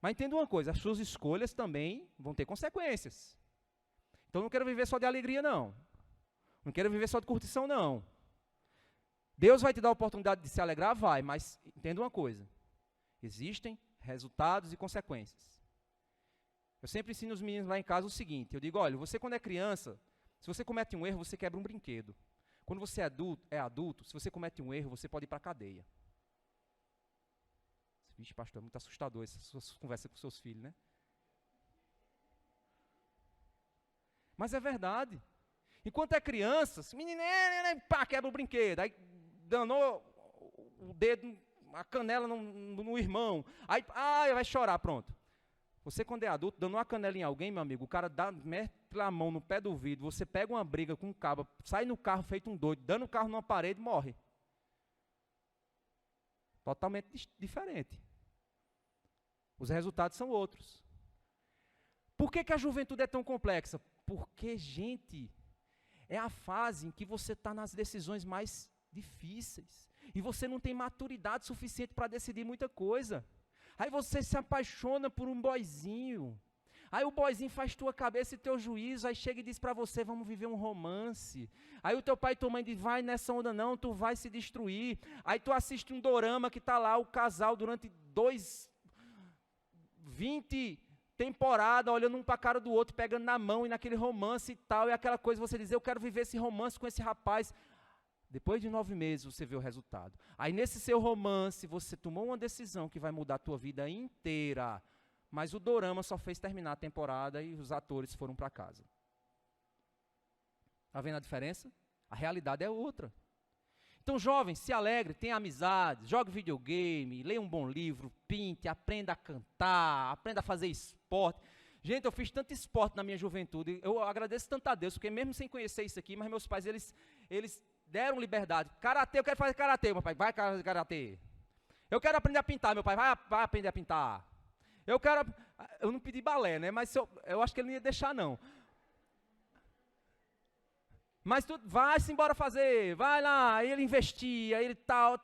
Mas entenda uma coisa, as suas escolhas também vão ter consequências. Então não quero viver só de alegria, não. Não quero viver só de curtição, não. Deus vai te dar a oportunidade de se alegrar? Vai, mas entenda uma coisa. Existem resultados e consequências. Eu sempre ensino os meninos lá em casa o seguinte, eu digo, olha, você quando é criança, se você comete um erro, você quebra um brinquedo. Quando você é adulto, se você comete um erro, você pode ir para a cadeia. Vixe, pastor, é muito assustador essa sua conversa com seus filhos, né? Mas é verdade. Enquanto é criança, menino, pá, quebra o brinquedo. Aí danou o dedo, a canela no irmão. Aí, vai chorar, pronto. Você, quando é adulto, dando uma canela em alguém, meu amigo, o cara mete a mão no pé do vidro, você pega uma briga com um cabo, sai no carro feito um doido, dando o carro numa parede, morre. Totalmente diferente. Os resultados são outros. Por que a juventude é tão complexa? Porque, gente, é a fase em que você está nas decisões mais difíceis. E você não tem maturidade suficiente para decidir muita coisa. Aí você se apaixona por um boyzinho. Aí o boyzinho faz tua cabeça e teu juízo. Aí chega e diz para você, vamos viver um romance. Aí o teu pai e tua mãe dizem, vai nessa onda não, tu vai se destruir. Aí tu assiste um dorama que está lá o casal durante 20 temporadas, olhando um para a cara do outro, pegando na mão e naquele romance e tal. E aquela coisa, você diz, eu quero viver esse romance com esse rapaz. Depois de 9 meses, você vê o resultado. Aí, nesse seu romance, você tomou uma decisão que vai mudar a tua vida inteira. Mas o dorama só fez terminar a temporada e os atores foram para casa. Está vendo a diferença? A realidade é outra. Então, jovens, se alegre, tenha amizade, jogue videogame, leia um bom livro, pinte, aprenda a cantar, aprenda a fazer esporte. Gente, eu fiz tanto esporte na minha juventude, eu agradeço tanto a Deus, porque mesmo sem conhecer isso aqui, mas meus pais, eles deram liberdade. Karatê, eu quero fazer karatê, meu pai, vai fazer karatê. Eu quero aprender a pintar, meu pai, vai aprender a pintar. Eu não pedi balé, né, mas eu acho que ele não ia deixar, não. Mas tu vai-se embora fazer, vai lá, aí ele investia, aí ele tal.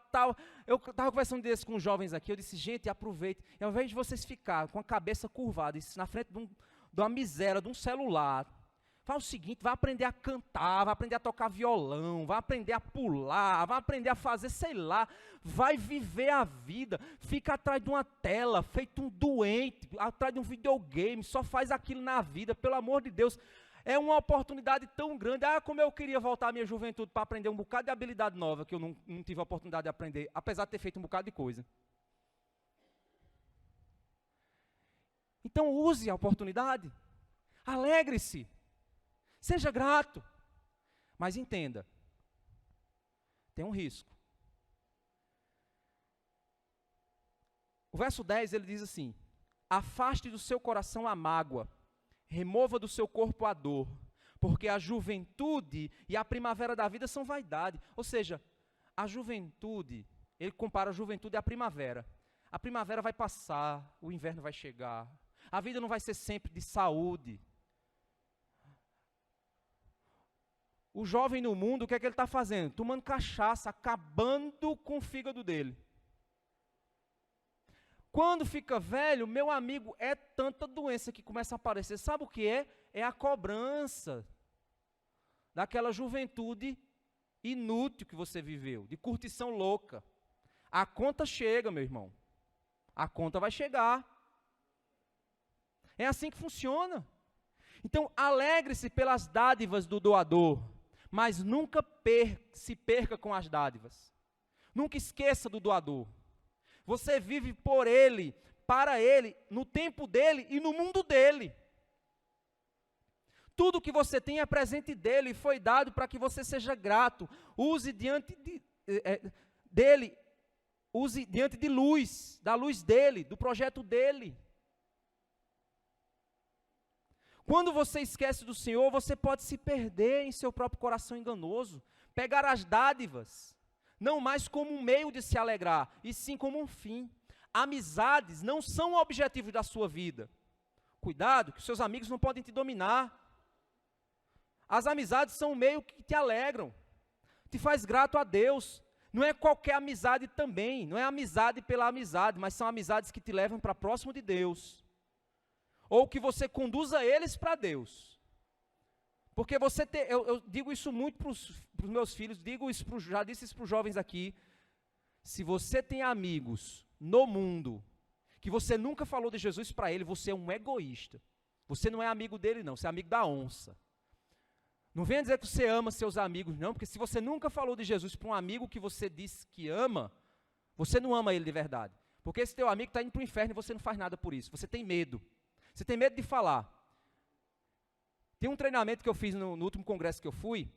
Eu estava conversando desse com os jovens aqui, eu disse, gente, aproveite, e ao invés de vocês ficar com a cabeça curvada, isso na frente de uma miséria, de um celular, faz o seguinte, vai aprender a cantar, vai aprender a tocar violão, vai aprender a pular, vai aprender a fazer, sei lá, vai viver a vida, fica atrás de uma tela, feito um doente, atrás de um videogame, só faz aquilo na vida, pelo amor de Deus. É uma oportunidade tão grande. Como eu queria voltar à minha juventude para aprender um bocado de habilidade nova, que eu não tive a oportunidade de aprender, apesar de ter feito um bocado de coisa. Então use a oportunidade, alegre-se, seja grato, mas entenda, tem um risco. O verso 10, ele diz assim, afaste do seu coração a mágoa, remova do seu corpo a dor, porque a juventude e a primavera da vida são vaidade. Ou seja, a juventude, ele compara a juventude à primavera. A primavera vai passar, o inverno vai chegar. A vida não vai ser sempre de saúde. O jovem no mundo, o que é que ele está fazendo? Tomando cachaça, acabando com o fígado dele. Quando fica velho, meu amigo, é tanta doença que começa a aparecer. Sabe o que é? É a cobrança daquela juventude inútil que você viveu, de curtição louca. A conta chega, meu irmão. A conta vai chegar. É assim que funciona. Então, alegre-se pelas dádivas do doador, mas nunca se perca com as dádivas. Nunca esqueça do doador. Você vive por ele, para ele, no tempo dele e no mundo dele. Tudo que você tem é presente dele e foi dado para que você seja grato. Use diante dele, use diante de luz, da luz dele, do projeto dele. Quando você esquece do Senhor, você pode se perder em seu próprio coração enganoso, pegar as dádivas, não mais como um meio de se alegrar, e sim como um fim. Amizades não são o objetivo da sua vida. Cuidado, que seus amigos não podem te dominar. As amizades são um meio que te alegram, te faz grato a Deus. Não é qualquer amizade também, não é amizade pela amizade, mas são amizades que te levam para próximo de Deus. Ou que você conduza eles para Deus. Porque eu digo isso muito para os meus filhos, já disse isso para os jovens aqui. Se você tem amigos no mundo, que você nunca falou de Jesus para ele, você é um egoísta. Você não é amigo dele não, você é amigo da onça. Não venha dizer que você ama seus amigos não, porque se você nunca falou de Jesus para um amigo que você disse que ama, você não ama ele de verdade. Porque esse teu amigo está indo para o inferno e você não faz nada por isso, você tem medo. Você tem medo de falar. Tem um treinamento que eu fiz no último congresso que eu fui,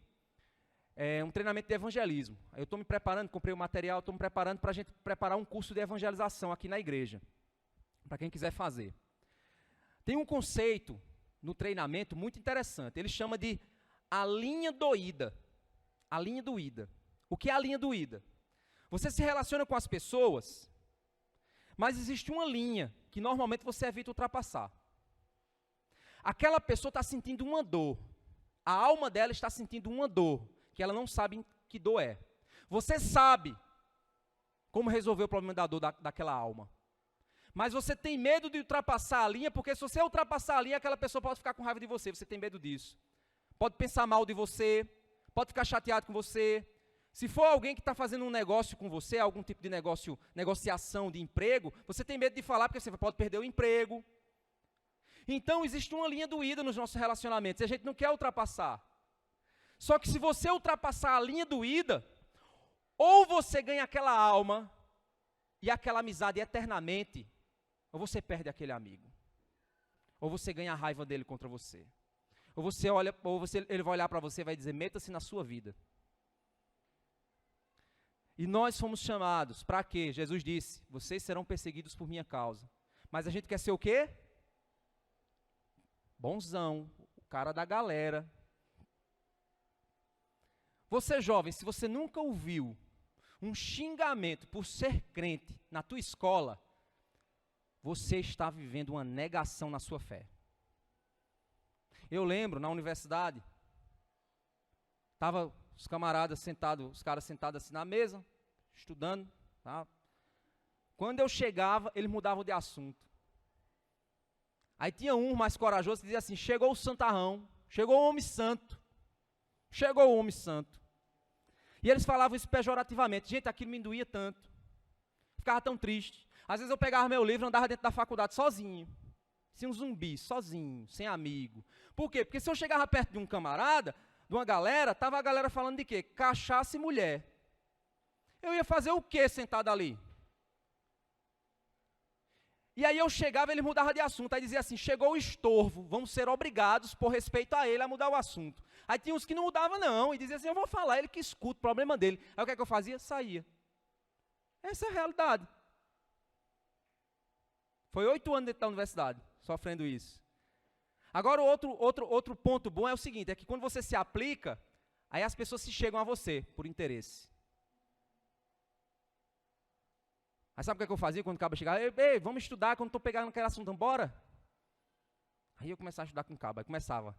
um treinamento de evangelismo. Eu estou me preparando, comprei o material, estou me preparando para a gente preparar um curso de evangelização aqui na igreja, para quem quiser fazer. Tem um conceito no treinamento muito interessante, ele chama de a linha doída. A linha doída. O que é a linha doída? Você se relaciona com as pessoas, mas existe uma linha que normalmente você evita ultrapassar. Aquela pessoa está sentindo uma dor, a alma dela está sentindo uma dor, que ela não sabe que dor é. Você sabe como resolver o problema da dor daquela alma. Mas você tem medo de ultrapassar a linha, porque se você ultrapassar a linha, aquela pessoa pode ficar com raiva de você, você tem medo disso. Pode pensar mal de você, pode ficar chateado com você. Se for alguém que está fazendo um negócio com você, algum tipo de negociação de emprego, você tem medo de falar, porque você pode perder o emprego. Então, existe uma linha doída nos nossos relacionamentos, e a gente não quer ultrapassar. Só que se você ultrapassar a linha doída, ou você ganha aquela alma e aquela amizade eternamente, ou você perde aquele amigo. Ou você ganha a raiva dele contra você. Ele vai olhar para você e vai dizer, meta-se na sua vida. E nós fomos chamados, para quê? Jesus disse, vocês serão perseguidos por minha causa. Mas a gente quer ser o quê? Bonzão, o cara da galera. Você jovem, se você nunca ouviu um xingamento por ser crente na tua escola, você está vivendo uma negação na sua fé. Eu lembro, na universidade, estava os camaradas sentados, os caras sentados assim na mesa, estudando, tá? Quando eu chegava, eles mudavam de assunto. Aí tinha um mais corajoso que dizia assim, chegou o santarrão, chegou o homem santo, chegou o homem santo. E eles falavam isso pejorativamente, gente, aquilo me doía tanto, ficava tão triste. Às vezes eu pegava meu livro e andava dentro da faculdade sozinho, assim um zumbi, sozinho, sem amigo. Por quê? Porque se eu chegava perto de um camarada, de uma galera, estava a galera falando de quê? Cachaça e mulher. Eu ia fazer o quê sentado ali? E aí eu chegava, ele mudava de assunto, aí dizia assim, chegou o estorvo, vamos ser obrigados, por respeito a ele, a mudar o assunto. Aí tinha uns que não mudavam não, e dizia assim, eu vou falar, ele que escuta, o problema dele. Aí o que é que eu fazia? Saía. Essa é a realidade. Foi 8 anos dentro da universidade, sofrendo isso. Agora, outro ponto bom é o seguinte, é que quando você se aplica, aí as pessoas se chegam a você, por interesse. Aí sabe o que é que eu fazia quando o cabo chegava? Ei, vamos estudar, quando estou pegando aquele assunto, bora? Aí eu começava a estudar com o cabo, aí começava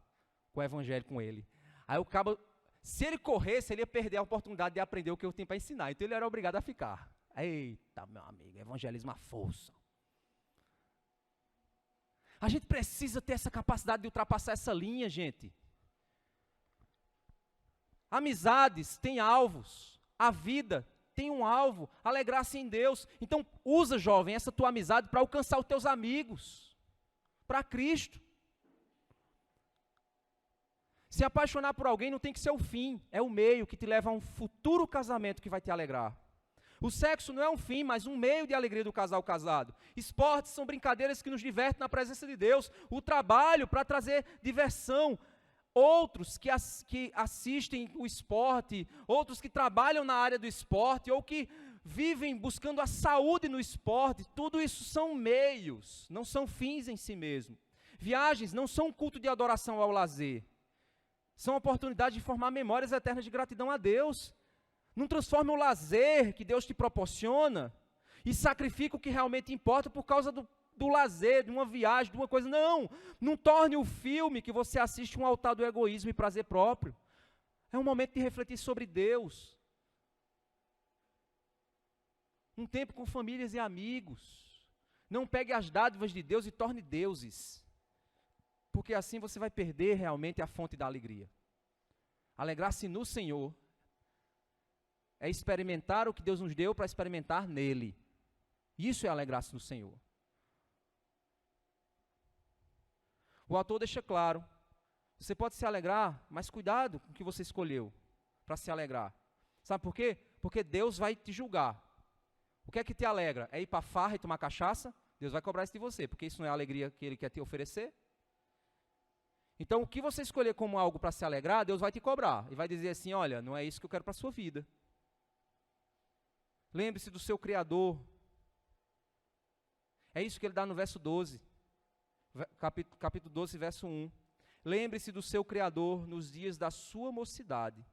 com o evangelho com ele. Aí o cabo, se ele corresse, ele ia perder a oportunidade de aprender o que eu tinha para ensinar, então ele era obrigado a ficar. Eita, meu amigo, evangelismo à força. A gente precisa ter essa capacidade de ultrapassar essa linha, gente. Amizades têm alvos, a vida tem um alvo, alegrar-se em Deus. Então, usa, jovem, essa tua amizade para alcançar os teus amigos, para Cristo. Se apaixonar por alguém não tem que ser o fim, é o meio que te leva a um futuro casamento que vai te alegrar. O sexo não é um fim, mas um meio de alegria do casal casado. Esportes são brincadeiras que nos divertem na presença de Deus. O trabalho para trazer diversão. Outros que assistem o esporte, outros que trabalham na área do esporte, ou que vivem buscando a saúde no esporte, tudo isso são meios, não são fins em si mesmo. Viagens não são um culto de adoração ao lazer. São oportunidades de formar memórias eternas de gratidão a Deus. Não transforme o lazer que Deus te proporciona e sacrifica o que realmente importa por causa do lazer, de uma viagem, de uma coisa. Não torne o filme que você assiste um altar do egoísmo e prazer próprio. É um momento de refletir sobre Deus. Um tempo com famílias e amigos. Não pegue as dádivas de Deus e torne deuses. Porque assim você vai perder realmente a fonte da alegria. Alegrar-se no Senhor é experimentar o que Deus nos deu para experimentar nele. Isso é alegrar-se no Senhor. O autor deixa claro, você pode se alegrar, mas cuidado com o que você escolheu para se alegrar. Sabe por quê? Porque Deus vai te julgar. O que é que te alegra? É ir para a farra e tomar cachaça? Deus vai cobrar isso de você, porque isso não é a alegria que Ele quer te oferecer. Então, o que você escolher como algo para se alegrar, Deus vai te cobrar. E vai dizer assim, olha, não é isso que eu quero para a sua vida. Lembre-se do seu Criador. É isso que ele dá no verso 12. Capítulo 12, verso 1. Lembre-se do seu Criador nos dias da sua mocidade.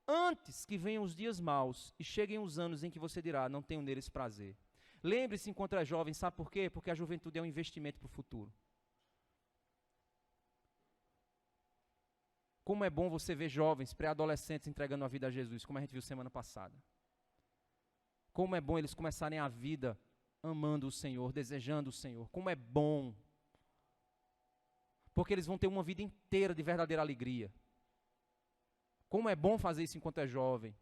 Antes que venham os dias maus e cheguem os anos em que você dirá, não tenho neles prazer. Lembre-se enquanto é jovem, sabe por quê? Porque a juventude é um investimento para o futuro. Como é bom você ver jovens, pré-adolescentes entregando a vida a Jesus, como a gente viu semana passada. Como é bom eles começarem a vida amando o Senhor, desejando o Senhor. Como é bom. Porque eles vão ter uma vida inteira de verdadeira alegria. Como é bom fazer isso enquanto é jovem.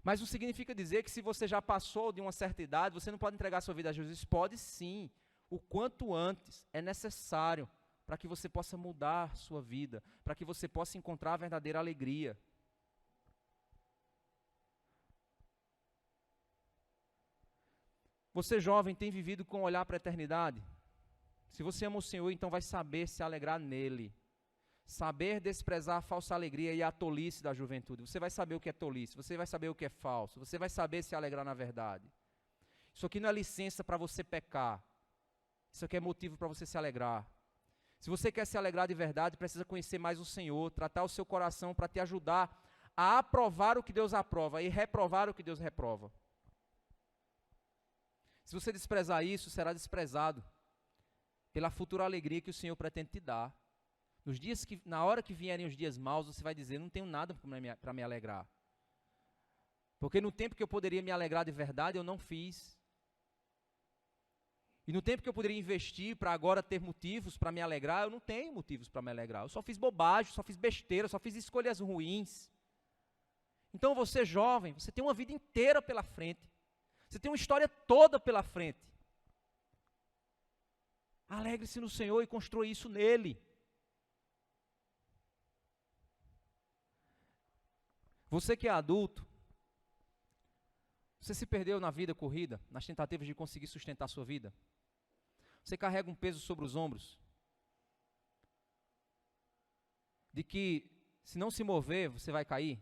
Mas não significa dizer que se você já passou de uma certa idade, você não pode entregar sua vida a Jesus. Pode sim, o quanto antes é necessário para que você possa mudar sua vida, para que você possa encontrar a verdadeira alegria. Você jovem tem vivido com um olhar para a eternidade? Se você ama o Senhor, então vai saber se alegrar nele. Saber desprezar a falsa alegria e a tolice da juventude. Você vai saber o que é tolice, você vai saber o que é falso, você vai saber se alegrar na verdade. Isso aqui não é licença para você pecar. Isso aqui é motivo para você se alegrar. Se você quer se alegrar de verdade, precisa conhecer mais o Senhor, tratar o seu coração para te ajudar a aprovar o que Deus aprova e reprovar o que Deus reprova. Se você desprezar isso, será desprezado pela futura alegria que o Senhor pretende te dar. Na hora que vierem os dias maus, você vai dizer, não tenho nada para me alegrar. Porque no tempo que eu poderia me alegrar de verdade, eu não fiz. E no tempo que eu poderia investir para agora ter motivos para me alegrar, eu não tenho motivos para me alegrar. Eu só fiz bobagem, só fiz besteira, só fiz escolhas ruins. Então você jovem, você tem uma vida inteira pela frente. Você tem uma história toda pela frente. Alegre-se no Senhor e construa isso nele. Você que é adulto, você se perdeu na vida corrida, nas tentativas de conseguir sustentar a sua vida? Você carrega um peso sobre os ombros, de que se não se mover, você vai cair?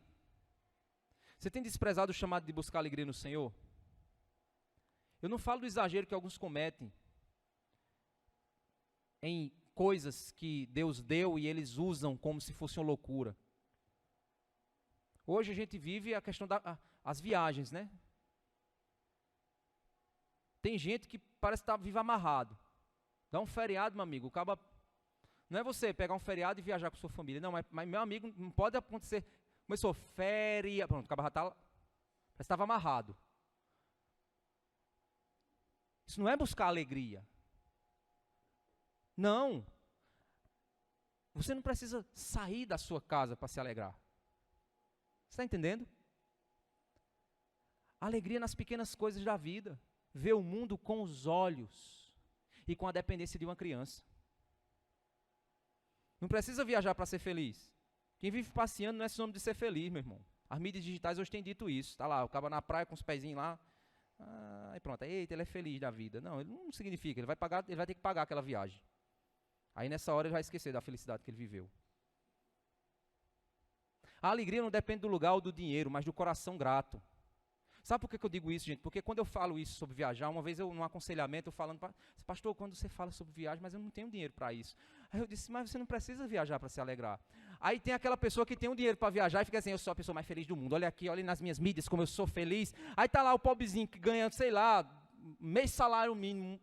Você tem desprezado o chamado de buscar alegria no Senhor? Eu não falo do exagero que alguns cometem em coisas que Deus deu e eles usam como se fosse uma loucura. Hoje a gente vive a questão das viagens, né? Tem gente que parece estar vivo amarrado. Dá um feriado, meu amigo, não é você pegar um feriado e viajar com sua família. Não, mas meu amigo, não pode acontecer. Começou férias, pronto, o cara já estava amarrado. Isso não é buscar alegria. Não. Você não precisa sair da sua casa para se alegrar. Você está entendendo? Alegria nas pequenas coisas da vida. Ver o mundo com os olhos e com a dependência de uma criança. Não precisa viajar para ser feliz. Quem vive passeando não é sinônimo de ser feliz, meu irmão. As mídias digitais hoje têm dito isso. Está lá, o cara na praia com os pezinhos lá. Aí pronto, eita, ele é feliz da vida. Não, ele não significa, ele vai ter que pagar aquela viagem. Aí nessa hora ele vai esquecer da felicidade que ele viveu. A alegria não depende do lugar ou do dinheiro, mas do coração grato. Sabe por que eu digo isso, gente? Porque quando eu falo isso sobre viajar, uma vez num aconselhamento, eu falando, pastor, quando você fala sobre viagem, mas eu não tenho dinheiro para isso. Aí eu disse, mas você não precisa viajar para se alegrar. Aí tem aquela pessoa que tem um dinheiro para viajar e fica assim, eu sou a pessoa mais feliz do mundo. Olha aqui, olha nas minhas mídias como eu sou feliz. Aí está lá o pobrezinho que ganha, sei lá, meio salário mínimo,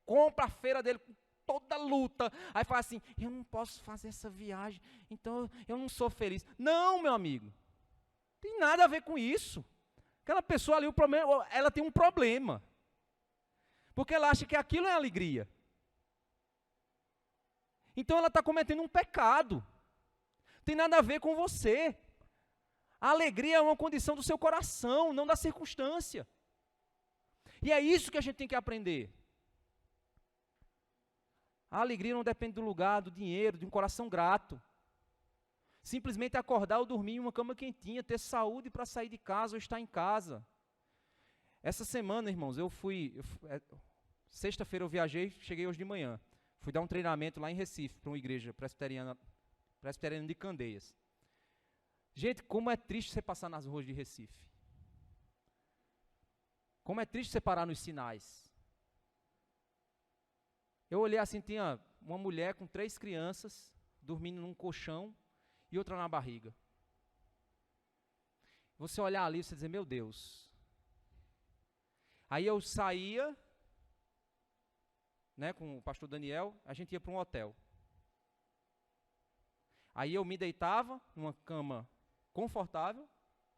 compra a feira dele com toda luta. Aí fala assim, eu não posso fazer essa viagem, então eu não sou feliz. Não, meu amigo, não tem nada a ver com isso. Aquela pessoa ali, ela tem um problema. Porque ela acha que aquilo é alegria. Então ela está cometendo um pecado. Tem nada a ver com você. A alegria é uma condição do seu coração, não da circunstância. E é isso que a gente tem que aprender. A alegria não depende do lugar, do dinheiro, de um coração grato. Simplesmente acordar ou dormir em uma cama quentinha, ter saúde para sair de casa ou estar em casa. Essa semana, irmãos, sexta-feira eu viajei, cheguei hoje de manhã. Fui dar um treinamento lá em Recife, para uma igreja presbiteriana de Candeias. Gente, como é triste você passar nas ruas de Recife. Como é triste você parar nos sinais. Eu olhei assim, tinha uma mulher com 3 crianças, dormindo num colchão e outra na barriga. Você olhar ali e você dizer, meu Deus. Aí eu saía, né, com o pastor Daniel, a gente ia para um hotel. Aí eu me deitava numa cama confortável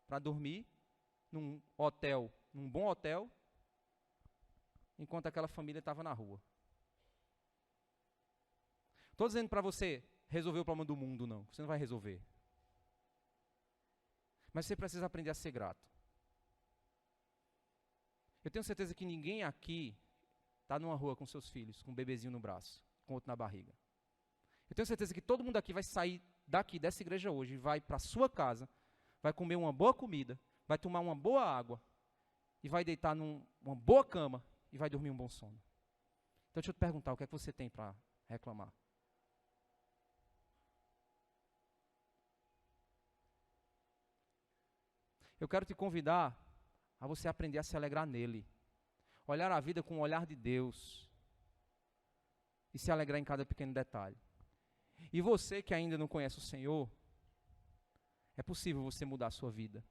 para dormir, num hotel, num bom hotel, enquanto aquela família estava na rua. Estou dizendo para você resolver o problema do mundo, não. Você não vai resolver. Mas você precisa aprender a ser grato. Eu tenho certeza que ninguém aqui está numa rua com seus filhos, com um bebezinho no braço, com outro na barriga. Eu tenho certeza que todo mundo aqui vai sair daqui, dessa igreja hoje, vai para a sua casa, vai comer uma boa comida, vai tomar uma boa água, e vai deitar numa boa cama, e vai dormir um bom sono. Então deixa eu te perguntar, o que é que você tem para reclamar? Eu quero te convidar a você aprender a se alegrar nele. Olhar a vida com o olhar de Deus. E se alegrar em cada pequeno detalhe. E você que ainda não conhece o Senhor, é possível você mudar a sua vida.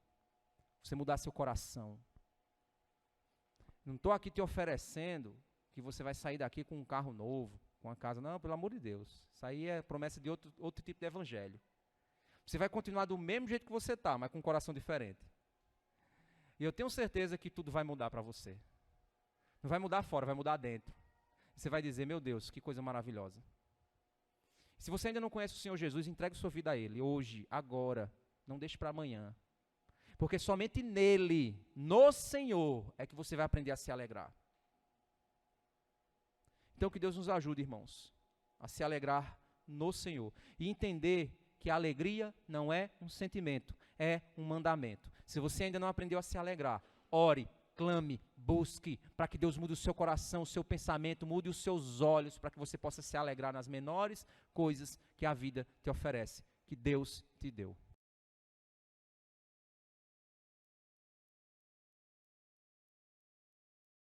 Você mudar seu coração. Não estou aqui te oferecendo que você vai sair daqui com um carro novo, com uma casa. Não, pelo amor de Deus. Isso aí é promessa de outro tipo de evangelho. Você vai continuar do mesmo jeito que você está, mas com um coração diferente. E eu tenho certeza que tudo vai mudar para você. Não vai mudar fora, vai mudar dentro. Você vai dizer, meu Deus, que coisa maravilhosa. Se você ainda não conhece o Senhor Jesus, entregue sua vida a Ele, hoje, agora. Não deixe para amanhã. Porque somente nele, no Senhor, é que você vai aprender a se alegrar. Então que Deus nos ajude, irmãos, a se alegrar no Senhor. E entender que a alegria não é um sentimento, é um mandamento. Se você ainda não aprendeu a se alegrar, ore, clame, busque, para que Deus mude o seu coração, o seu pensamento, mude os seus olhos, para que você possa se alegrar nas menores coisas que a vida te oferece, que Deus te deu.